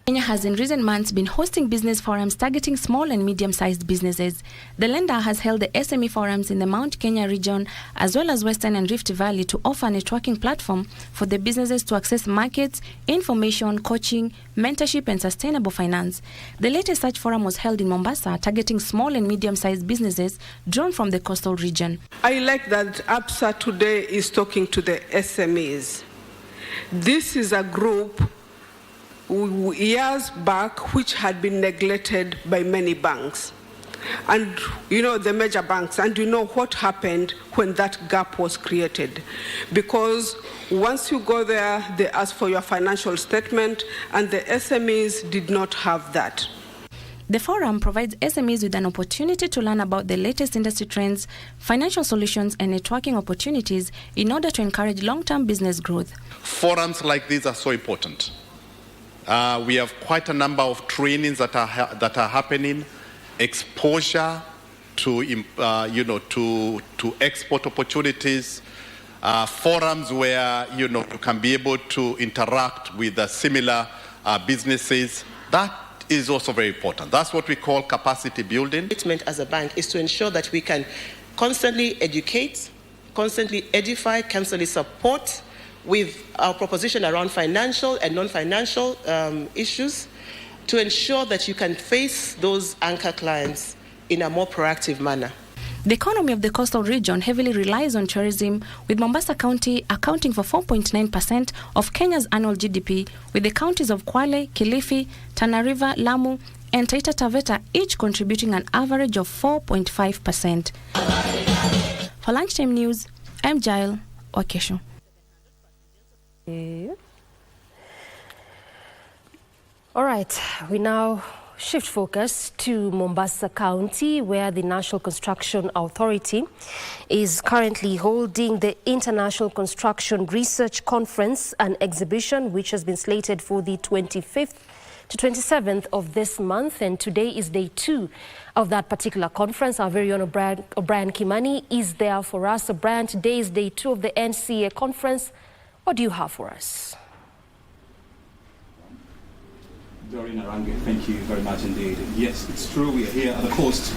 Kenya has in recent months been hosting business forums targeting small and medium-sized businesses. The lender has held the SME forums in the Mount Kenya region as well as Western and Rift Valley to offer a networking platform for the businesses to access markets, information, coaching, mentorship and sustainable finance. The latest such forum was held in Mombasa targeting small and medium-sized businesses drawn from the coastal region. I like that ABSA today is talking to the SMEs. This is a group years back which had been neglected by many banks, and the major banks, and what happened when that gap was created, because once you go there they ask for your financial statement and the SMEs did not have that. The forum provides SMEs with an opportunity to learn about the latest industry trends, financial solutions and networking opportunities in order to encourage long-term business growth. Forums like these are so important. We have quite a number of trainings that are happening, exposure to to export opportunities, forums where you can be able to interact with similar businesses. That is also very important. That's what we call capacity building. Commitment as a bank is to ensure that we can constantly educate, constantly edify, constantly support with our proposition around financial and non-financial issues to ensure that you can face those anchor clients in a more proactive manner. The economy of the coastal region heavily relies on tourism, with Mombasa County accounting for 4.9% of Kenya's annual GDP, with the counties of Kwale, Kilifi, Tana River, Lamu, and Taita Taveta each contributing an average of 4.5%. For Lunchtime News, I'm Jael Wakesho. All right, we now shift focus to Mombasa County, where the National Construction Authority is currently holding the International Construction Research Conference and Exhibition, which has been slated for the 25th to 27th of this month, and today is day 2 of that particular conference. Our very own O'Brien Kimani is there for us. O'Brien, today is day 2 of the NCA conference. What do you have for us? Doreen, Arange, thank you very much indeed. Yes, it's true, we are here at the coast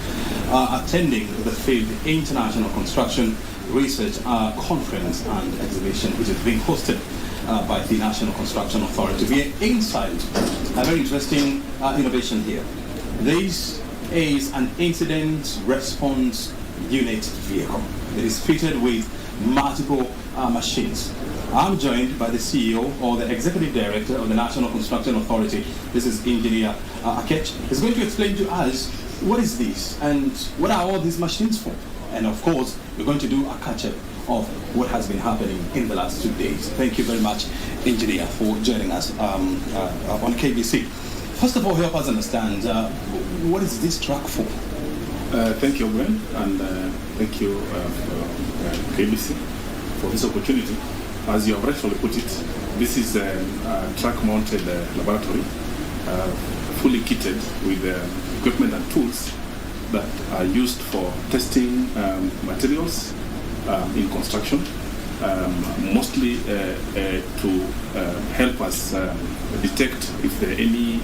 attending the 5th International Construction Research Conference and Exhibition, which is being hosted by the National Construction Authority. We are inside a very interesting innovation here. This is an incident response unit vehicle. It is fitted with multiple machines. I'm joined by the CEO or the Executive Director of the National Construction Authority. This is Engineer Akech. He's going to explain to us what is this and what are all these machines for. And of course, we're going to do a catch-up of what has been happening in the last 2 days. Thank you very much, Engineer, for joining us on KBC. First of all, help us understand, what is this truck for? Thank you, Gwen, and thank you, KBC, for this opportunity. As you have rightfully put it, this is a truck-mounted laboratory, fully kitted with equipment and tools that are used for testing materials in construction, mostly to help us detect if there are any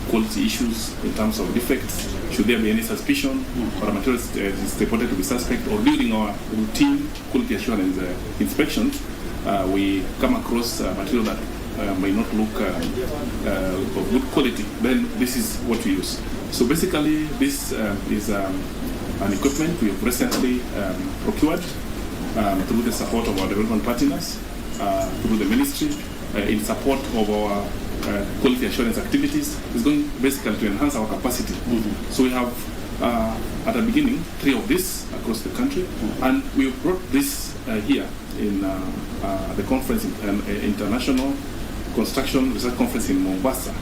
quality issues in terms of defects, should there be any suspicion or a material is reported to be suspect, or during our routine quality assurance inspections, we come across material that may not look of good quality, then this is what we use. So basically, this is an equipment we have recently procured through the support of our development partners, through the ministry, in support of our quality assurance activities. Is going basically to enhance our capacity. So we have, at the beginning, 3 of this across the country, and we brought this here in the conference, International Construction Research Conference in Mombasa,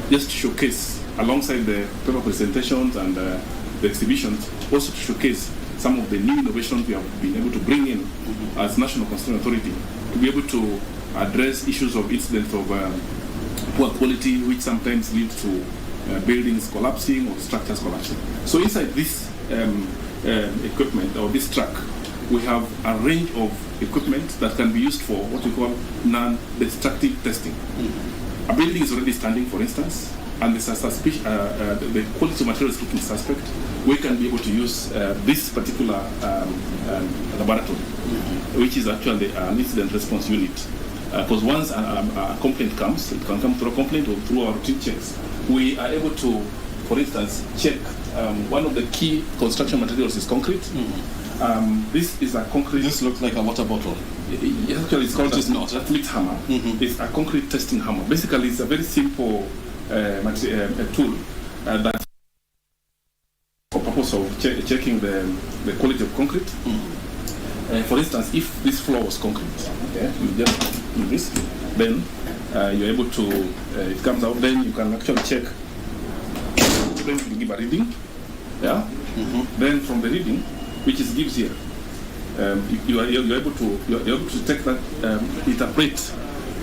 just to showcase, alongside the paper presentations and the exhibitions, also to showcase some of the new innovations we have been able to bring in as National Construction Authority to be able to address issues of incidents of poor quality, which sometimes lead to buildings collapsing or structures collapsing. So inside this equipment or this truck, we have a range of equipment that can be used for what we call non-destructive testing. A building is already standing, for instance, and there's a the quality of material is looking suspect. We can be able to use this particular laboratory, which is actually an incident response unit. Because once a complaint comes, it can come through a complaint or through our routine checks. We are able to, for instance, check one of the key construction materials is concrete. This is a concrete. This looks like a water bottle. Actually, it's called a fleet hammer. It's a concrete testing hammer. Basically, it's a very simple tool that for purpose of checking the quality of concrete. For instance, if this floor was concrete, you just do this, then you're able to, it comes out, then you can actually check, then you give a reading, then from the reading, which is gives here, you're able to take that, interpret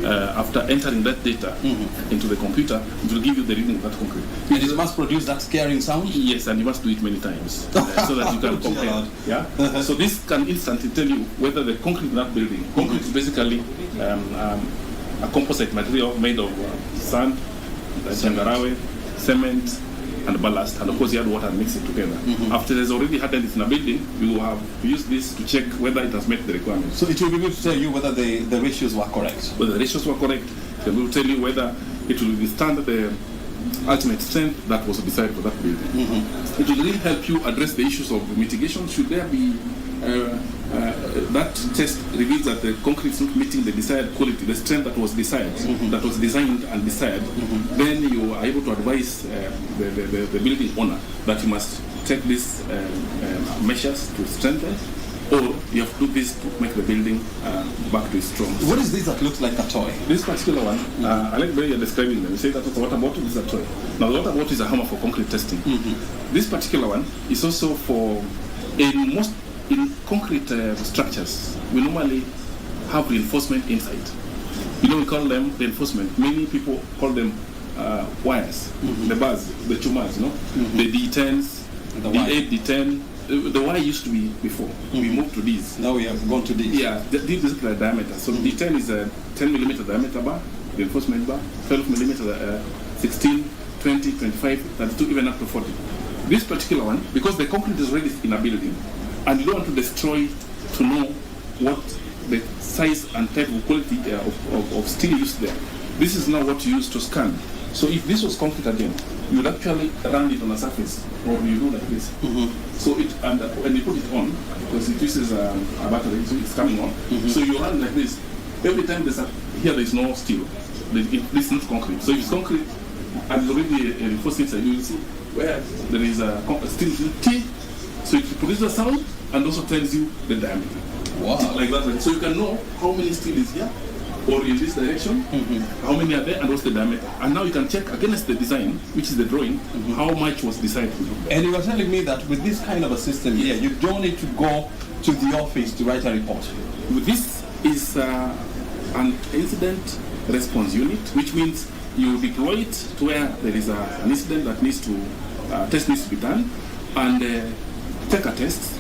after entering that data into the computer, it will give you the reading of that concrete. And it must produce that scaring sound? Yes, and you must do it many times so that you can compare. So this can instantly tell you whether the concrete in that building, concrete is basically a composite material made of sand, changarawe, cement, and ballast, and of course you add water and mix it together. After there's already hardened it in a building, you have used this to check whether it has met the requirements. So it will be able to tell you whether the ratios were correct? Whether the ratios were correct, it will tell you whether it will withstand the ultimate strength that was decided for that building. It will really help you address the issues of mitigation. Should there be that test reveals that the concrete is not meeting the desired quality, the strength that was desired, that was designed and desired, then you are able to advise the building owner that you must take these measures to strengthen, or you have to do this to make the building back to its strong. What is this that looks like a toy? This particular one, I like the way you're describing them. You say that it's a water bottle, this is a toy. Now the water bottle is a hammer for concrete testing. This particular one is also for, in concrete structures, we normally have reinforcement inside. We call them reinforcement. Many people call them wires, the bars, the chumas, the D10s, the D8, D10. The wire used to be before. We moved to these. Now we have gone to these. Yeah, these is the diameter. So D10 is a 10 millimeter diameter bar, reinforcement bar, 12 millimeter, 16, 20, 25, 32, even up to 40. This particular one, because the concrete is already in a building, and you don't want to destroy to know what the size and type of quality of steel used there. This is now what you use to scan. So if this was concrete again, you would actually run it on a surface, or you do like this. So when you put it on, because it uses a battery, so it's coming on. So you run like this. Every time here there is no steel, this is not concrete. So if it's concrete and already reinforced inside, you will see where there is a steel T. So it produces a sound and also tells you the diameter. Wow. Like that. So you can know how many steel is here or in this direction, how many are there, and what's the diameter. And now you can check against the design, which is the drawing, how much was decided. And you were telling me that with this kind of a system here, you don't need to go to the office to write a report. This is an incident response unit, which means you deploy it to where there is an incident that needs to, test needs to be done, and take a test,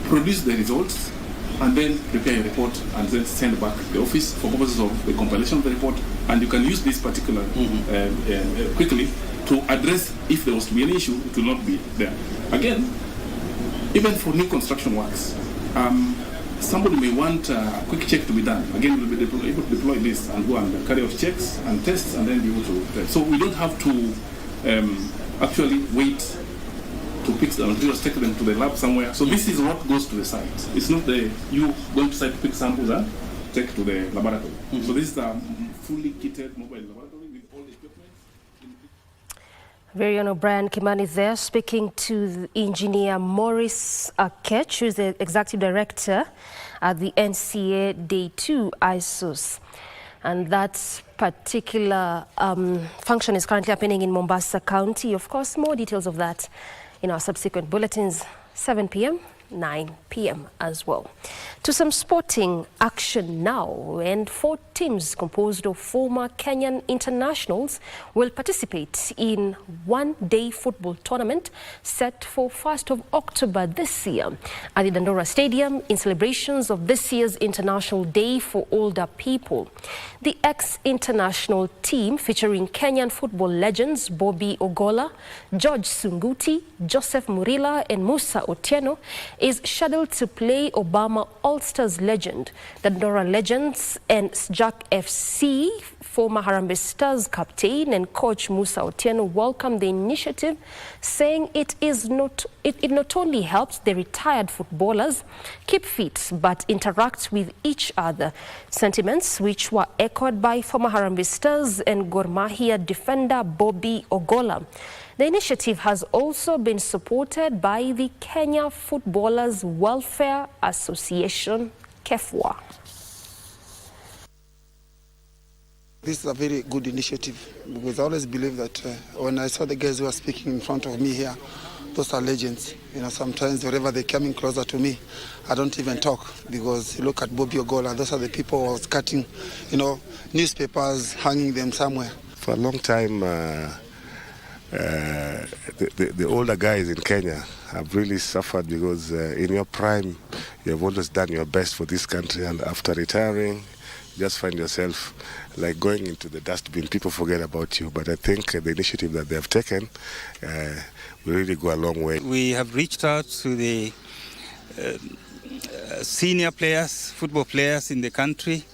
produce the results, and then prepare a report and then send back to the office for purposes of the compilation of the report. And you can use this particular quickly to address if there was to be an issue, it will not be there. Again, even for new construction works, somebody may want a quick check to be done. Again, we'll be able to deploy this and go and carry out checks and tests and then be able to test. So we don't have to actually wait to pick the materials, take them to the lab somewhere. So this is what goes to the site. It's not you going to site to pick samples and take to the laboratory. So this is a fully kitted mobile laboratory with all the equipment. Very Honourable Brian Kimani there, speaking to the engineer Maurice Akech, who is the Executive Director at the NCA Day 2 ISOs. And that particular function is currently happening in Mombasa County. Of course, more details of that in our subsequent bulletins, 7 p.m. 9 p.m. as well. To some sporting action now, and 4 teams composed of former Kenyan internationals will participate in one-day football tournament set for 1st of October this year at the Dandora Stadium in celebrations of this year's International Day for Older People. The ex-international team featuring Kenyan football legends Bobby Ogola, George Sunguti, Joseph Murila and Musa Otieno is scheduled to play Obama All-Stars legend, Dandora Legends and Jack FC. Former Harambee Stars captain and coach Musa Otieno welcomed the initiative, saying it not only helps the retired footballers keep fit but interact with each other. Sentiments which were echoed by former Harambee Stars and Gor Mahia defender Bobby Ogola. The initiative has also been supported by the Kenya Footballers Welfare Association, KEFWA. This is a very good initiative because I always believe that when I saw the guys who are speaking in front of me here, those are legends. You know, sometimes wherever they're coming closer to me, I don't even talk because you look at Bobby Ogola, those are the people who was cutting, you know, newspapers, hanging them somewhere. For a long time, the older guys in Kenya have really suffered because in your prime, you have always done your best for this country, and after retiring, you just find yourself like going into the dustbin. People forget about you. But I think the initiative that they have taken will really go a long way. We have reached out to the senior players, football players in the country,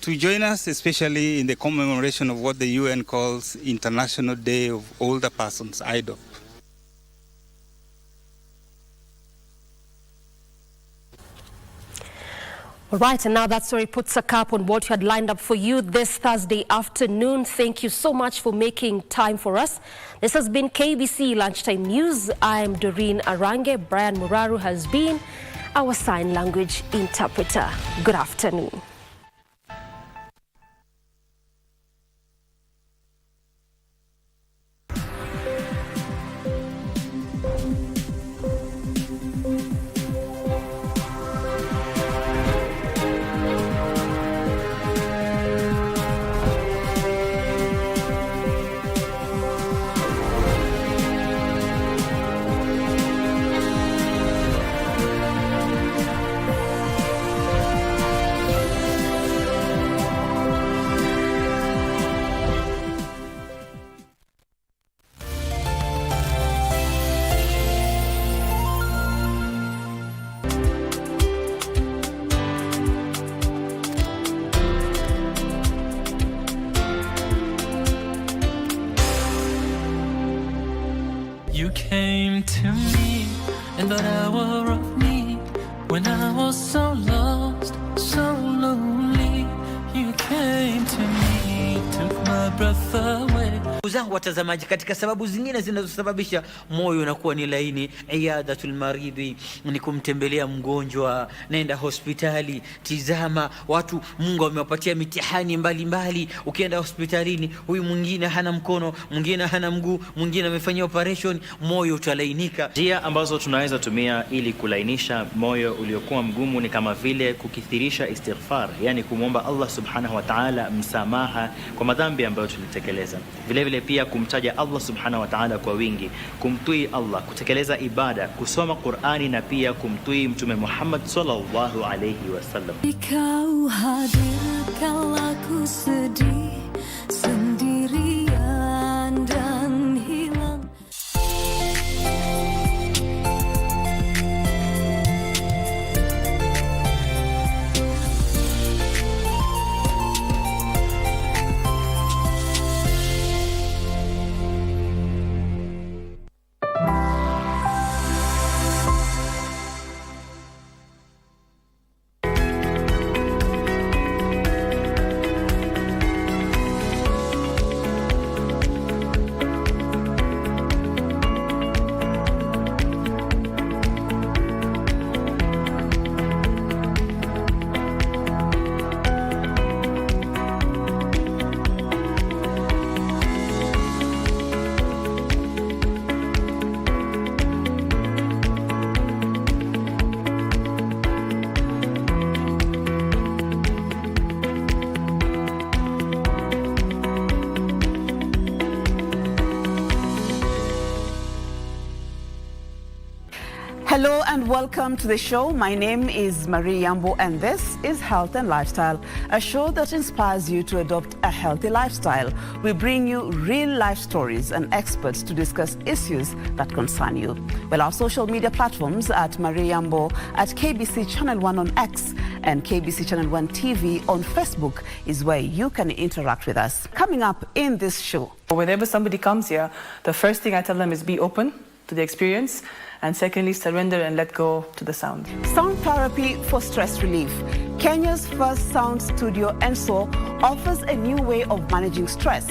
to join us, especially in the commemoration of what the UN calls International Day of Older Persons, IDOP. All right, and now that story puts a cap on what we had lined up for you this Thursday afternoon. Thank you so much for making time for us. This has been KBC Lunchtime News. I'm Doreen Arange. Brian Muraru has been our sign language interpreter. Good afternoon. You came to me in that hour of need when I was so lost, so lonely. You came to me, took my breath away. Zangu watazamaji, katika sababu zingine zinazosababisha moyo unakuwa ni laini, iyadatul maridhi, ni kumtembelea mgonjwa, nenda hospitali, tizama watu Mungu amewapatia mitihani mbalimbali. Ukienda hospitalini, huyu mwingine hana mkono, mwingine hana mguu, mwingine amefanyia operation, moyo utalainika. Njia ambazo tunaweza tumia ili kulainisha moyo uliokuwa mgumu ni kama vile kukithirisha istighfar, yani kumwomba Allah subhanahu wa ta'ala msamaha kwa madhambi ambayo tulitekeleza. Vile pia kumtaja Allah subhanahu wa ta'ala kwa wingi, kumtii Allah, kutekeleza ibada, kusoma Qur'ani na pia kumtii Mtume Muhammad sallallahu alayhi wasallam. Kau hadir kala ku sedih sendirian dan hilang. Hello and welcome to the show. My name is Marie Yambo and this is Health and Lifestyle, a show that inspires you to adopt a healthy lifestyle. We bring you real life stories and experts to discuss issues that concern you. Well, our social media platforms at Marie Yambo, at KBC Channel 1 on X and KBC Channel 1 TV on Facebook is where you can interact with us. Coming up in this show. Whenever somebody comes here, the first thing I tell them is be open to the experience. And secondly, surrender and let go to the sound. Sound therapy for stress relief. Kenya's first sound studio, ENSO, offers a new way of managing stress.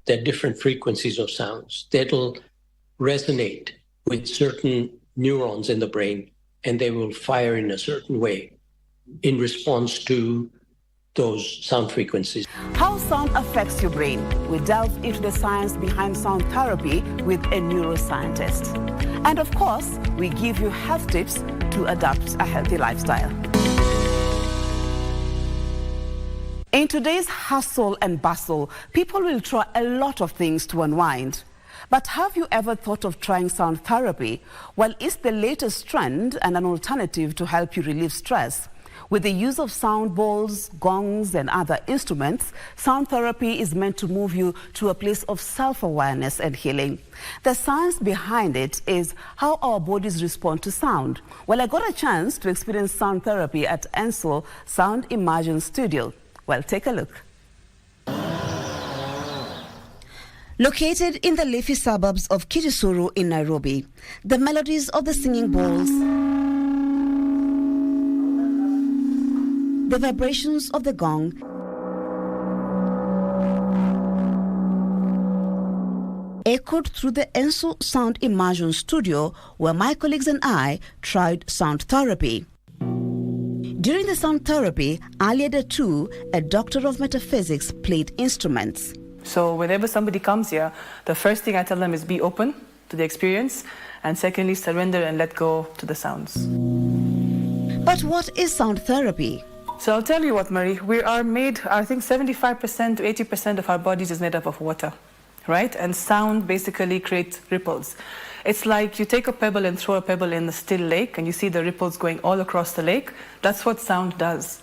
There are different frequencies of sounds that'll resonate with certain neurons in the brain, and they will fire in a certain way in response to those sound frequencies. How sound affects your brain. We delve into the science behind sound therapy with a neuroscientist. And of course, we give you health tips to adapt a healthy lifestyle. In today's hustle and bustle, people will try a lot of things to unwind. But have you ever thought of trying sound therapy? Well, it's the latest trend and an alternative to help you relieve stress. With the use of sound bowls, gongs, and other instruments, sound therapy is meant to move you to a place of self-awareness and healing. The science behind it is how our bodies respond to sound. Well, I got a chance to experience sound therapy at ENSO Sound Immersion Studio. Well, take a look. Located in the leafy suburbs of Kirisuru in Nairobi, the melodies of the singing bowls, the vibrations of the gong, echoed through the ENSO Sound Immersion Studio, where my colleagues and I tried sound therapy. During the sound therapy, Alia Datu, a doctor of metaphysics, played instruments. So whenever somebody comes here, the first thing I tell them is be open to the experience, and secondly, surrender and let go to the sounds. But what is sound therapy? So I'll tell you what, Marie, we are made, I think 75% to 80% of our bodies is made up of water, right? And sound basically creates ripples. It's like you take a pebble and throw a pebble in a still lake and you see the ripples going all across the lake. That's what sound does.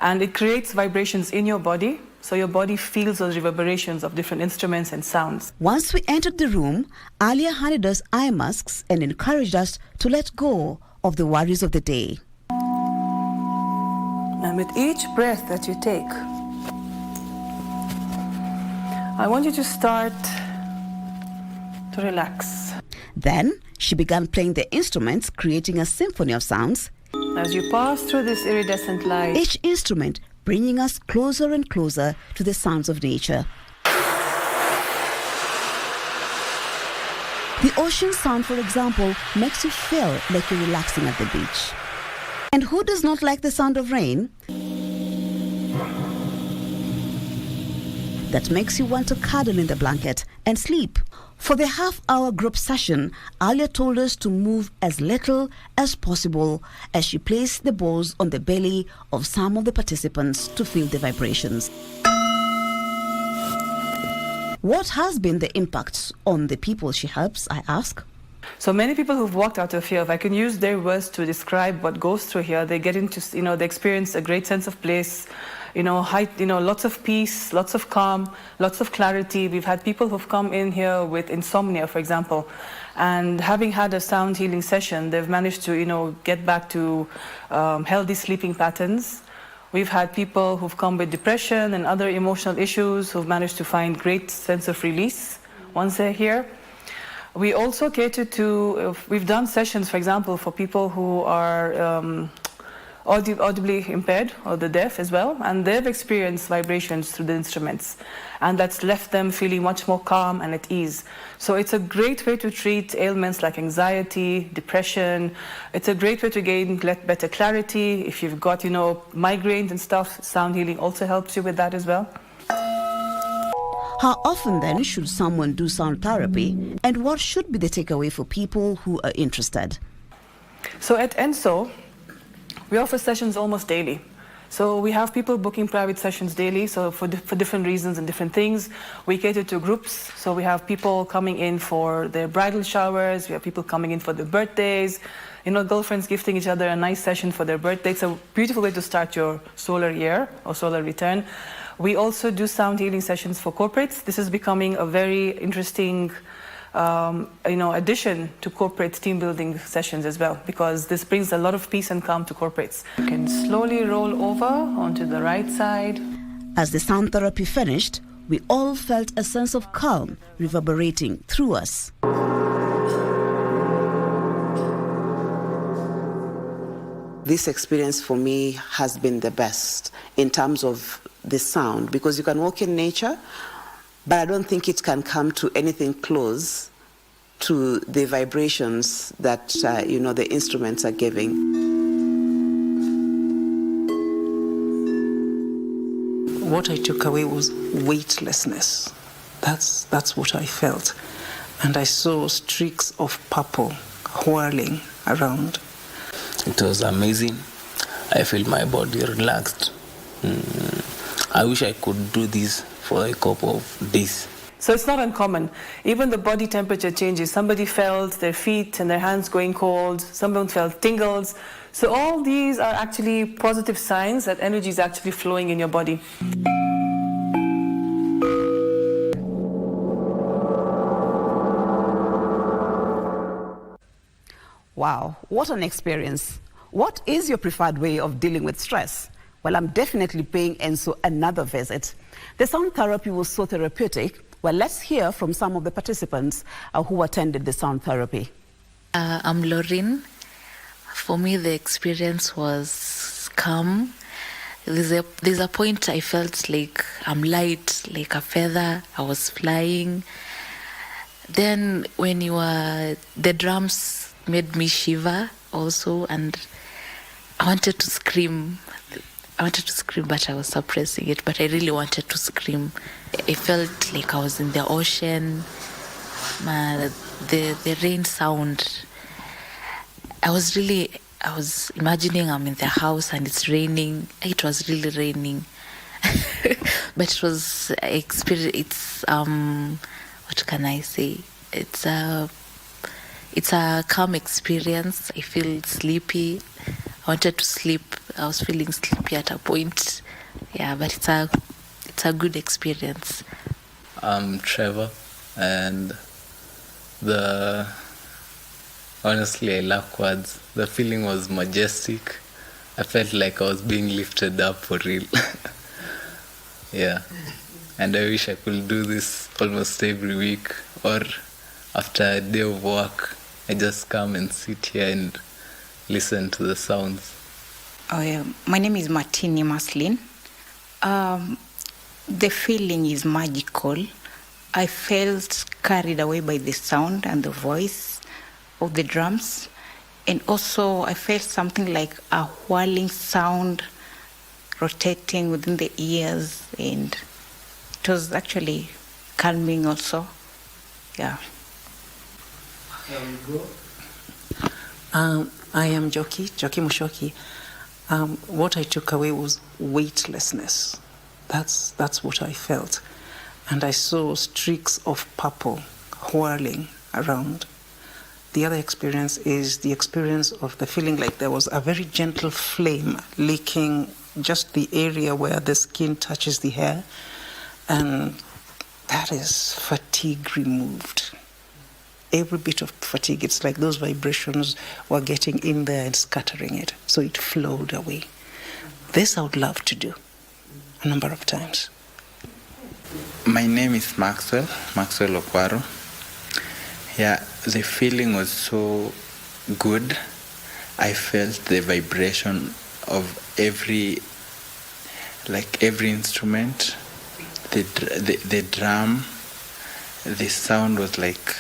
And it creates vibrations in your body, so your body feels those reverberations of different instruments and sounds. Once we entered the room, Alia handed us eye masks and encouraged us to let go of the worries of the day. And with each breath that you take, I want you to start to relax. Then she began playing the instruments, creating a symphony of sounds. As you pass through this iridescent light, each instrument bringing us closer and closer to the sounds of nature. The ocean sound, for example, makes you feel like you're relaxing at the beach. And who does not like the sound of rain? That makes you want to cuddle in the blanket and sleep. For the half-hour group session, Alia told us to move as little as possible as she placed the balls on the belly of some of the participants to feel the vibrations. What has been the impact on the people she helps, I ask? So many people who've walked out of here, if I can use their words to describe what goes through here, they get into, they experience a great sense of place, lots of peace, lots of calm, lots of clarity. We've had people who've come in here with insomnia, for example, and having had a sound healing session, they've managed to, get back to healthy sleeping patterns. We've had people who've come with depression and other emotional issues who've managed to find great sense of release once they're here. We also cater to, we've done sessions, for example, for people who are audibly impaired or the deaf as well, and they've experienced vibrations through the instruments, and that's left them feeling much more calm and at ease. So it's a great way to treat ailments like anxiety, depression. It's a great way to gain better clarity. If you've got, migraines and stuff, sound healing also helps you with that as well. How often then should someone do sound therapy, and what should be the takeaway for people who are interested? So at ENSO, we offer sessions almost daily. So we have people booking private sessions daily, so for different reasons and different things. We cater to groups, so we have people coming in for their bridal showers, we have people coming in for their birthdays, girlfriends gifting each other a nice session for their birthday. It's a beautiful way to start your solar year or solar return. We also do sound healing sessions for corporates. This is becoming a very interesting addition to corporate team building sessions as well, because this brings a lot of peace and calm to corporates. You can slowly roll over onto the right side. As the sound therapy finished, we all felt a sense of calm reverberating through us. This experience for me has been the best in terms of the sound, because you can walk in nature, but I don't think it can come to anything close to the vibrations that the instruments are giving. What I took away was weightlessness. That's what I felt. And I saw streaks of purple whirling around. It was amazing. I feel my body relaxed. I wish I could do this for a couple of days. So it's not uncommon. Even the body temperature changes. Somebody felt their feet and their hands going cold. Someone felt tingles. So all these are actually positive signs that energy is actually flowing in your body. Wow, what an experience. What is your preferred way of dealing with stress? Well, I'm definitely paying Enso another visit. The sound therapy was so therapeutic. Well, let's hear from some of the participants who attended the sound therapy. I'm Doreen. For me, the experience was calm. There's a point I felt like I'm light, like a feather. I was flying. Then when the drums made me shiver also, and I wanted to scream. But I was suppressing it. But I really wanted to scream. I felt like I was in the ocean. The rain sound. I was imagining I'm in the house and it's raining. It was really raining. But it was experience. What can I say? It's a calm experience. I feel sleepy. I wanted to sleep. I was feeling sleepy at a point. Yeah, but it's a good experience. I'm Trevor, and honestly, I lack words. The feeling was majestic. I felt like I was being lifted up for real. Yeah, and I wish I could do this almost every week, or after a day of work, I just come and sit here and listen to the sounds. Oh, yeah. My name is Martini Maslin. The feeling is magical. I felt carried away by the sound and the voice of the drums. And also I felt something like a whirling sound rotating within the ears. And it was actually calming also. Yeah. I am Joki Mushoki. What I took away was weightlessness. That's what I felt. And I saw streaks of purple whirling around. The other experience is the experience of the feeling like there was a very gentle flame licking just the area where the skin touches the hair. And that is fatigue removed. Every bit of fatigue, it's like those vibrations were getting in there and scattering it. So it flowed away. This I would love to do a number of times. My name is Maxwell Okwaro. Yeah, the feeling was so good. I felt the vibration of every instrument, the drum, the sound was like,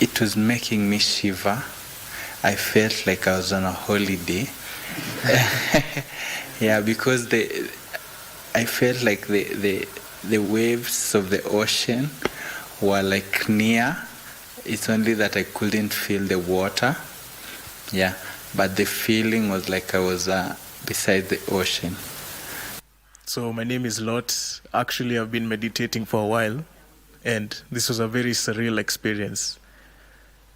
it was making me shiver. I felt like I was on a holiday. Yeah, because I felt like the waves of the ocean were like near. It's only that I couldn't feel the water. Yeah, but the feeling was like I was beside the ocean. So my name is Lot. Actually, I've been meditating for a while, and this was a very surreal experience.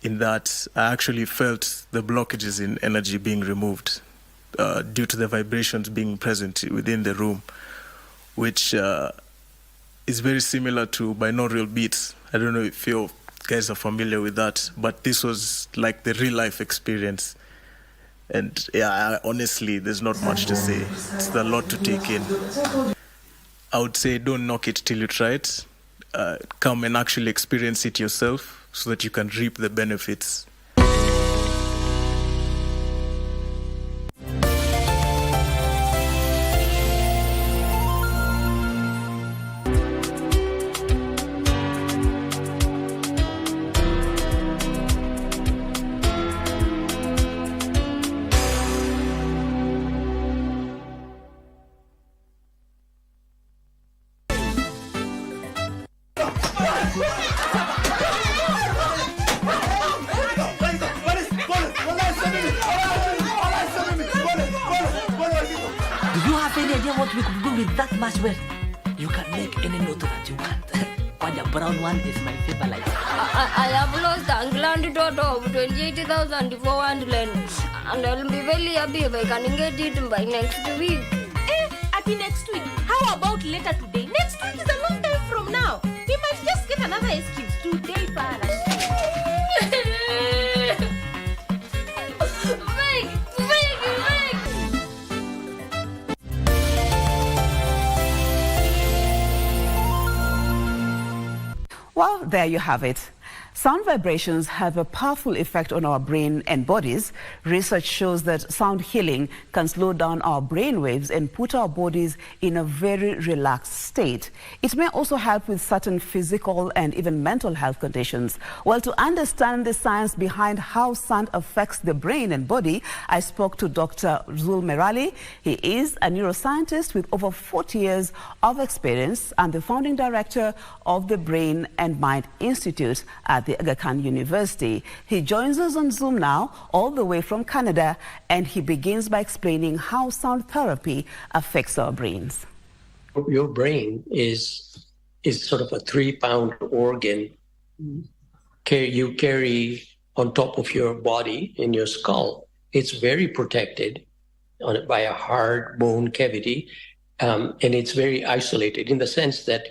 in that I actually felt the blockages in energy being removed due to the vibrations being present within the room, which is very similar to binaural beats. I don't know if you guys are familiar with that, but this was like the real life experience. And yeah, honestly, there's not much to say. It's a lot to take in. I would say don't knock it till you try it. Come and actually experience it yourself so that you can reap the benefits. What we could do with that much wealth? You can make any note that you want. But the brown one is my favorite. I have lost a grand total of 28,400 and I'll be very happy if I can get it by next week. Next week? How about later today? Next week is a long time from now. We might just get another excuse today, Farah. Well, there you have it. Sound vibrations have a powerful effect on our brain and bodies. Research shows that sound healing can slow down our brain waves and put our bodies in a very relaxed state. It may also help with certain physical and even mental health conditions. Well, to understand the science behind how sound affects the brain and body, I spoke to Dr. Zul Merali. He is a neuroscientist with over 40 years of experience and the founding director of the Brain and Mind Institute at the Aga Khan University. He joins us on Zoom now, all the way from Canada, and he begins by explaining how sound therapy affects our brains. Your brain is sort of a 3-pound organ you carry on top of your body in your skull. It's very protected by a hard bone cavity, and it's very isolated in the sense that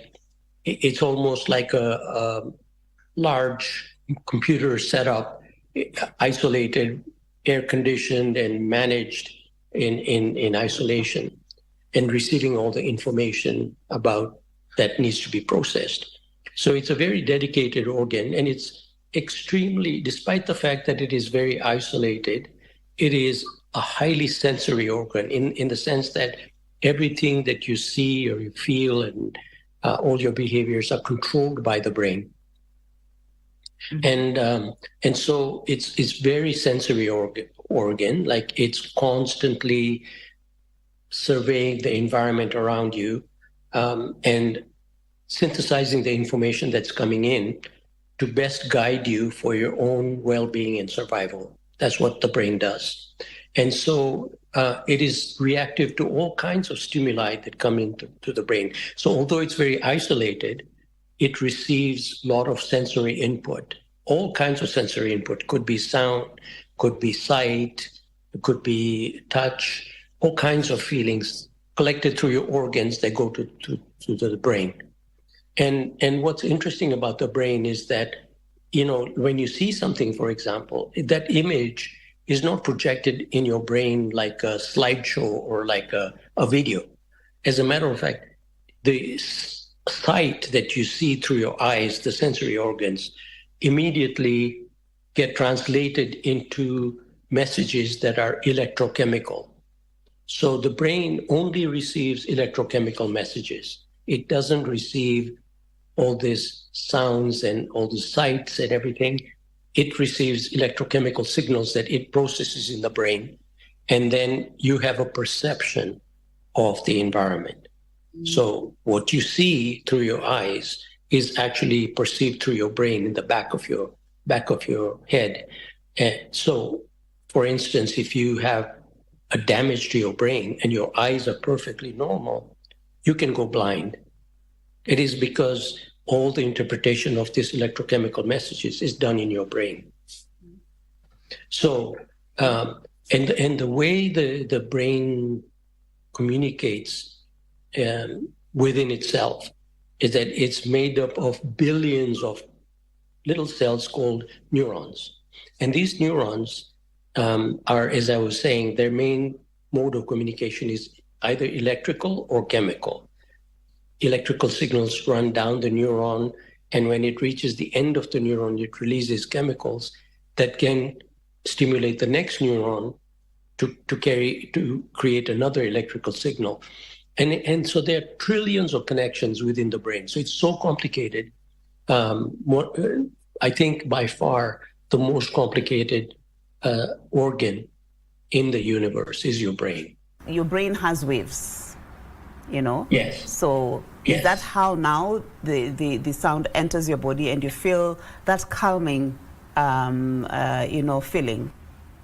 it's almost like a large computer setup, isolated, air-conditioned, and managed in isolation, and receiving all the information about that needs to be processed. So it's a very dedicated organ, and it's extremely, despite the fact that it is very isolated, it is a highly sensory organ in the sense that everything that you see or you feel and all your behaviors are controlled by the brain. And so it's very sensory organ, like it's constantly surveying the environment around you and synthesizing the information that's coming in to best guide you for your own well-being and survival. That's what the brain does. And so it is reactive to all kinds of stimuli that come into the brain. So although it's very isolated, it receives a lot of sensory input, all kinds of sensory input. Could be sound, could be sight, it could be touch, all kinds of feelings collected through your organs that go to the brain. And what's interesting about the brain is that, you know, when you see something, for example, that image is not projected in your brain like a slideshow or like a video. As a matter of fact, the sight that you see through your eyes, the sensory organs, immediately get translated into messages that are electrochemical. So the brain only receives electrochemical messages. It doesn't receive all these sounds and all the sights and everything. It receives electrochemical signals that it processes in the brain. And then you have a perception of the environment. So what you see through your eyes is actually perceived through your brain in the back of your head. And so, for instance, if you have a damage to your brain and your eyes are perfectly normal, you can go blind. It is because all the interpretation of these electrochemical messages is done in your brain. So, and the way the brain communicates within itself is that it's made up of billions of little cells called neurons. And these neurons are, as I was saying, their main mode of communication is either electrical or chemical. Electrical signals run down the neuron, and when it reaches the end of the neuron, it releases chemicals that can stimulate the next neuron to create another electrical signal. And so there are trillions of connections within the brain. So it's so complicated. I think by far the most complicated organ in the universe is your brain. Your brain has waves, you know? Yes. So is that how now the sound enters your body and you feel that calming, feeling?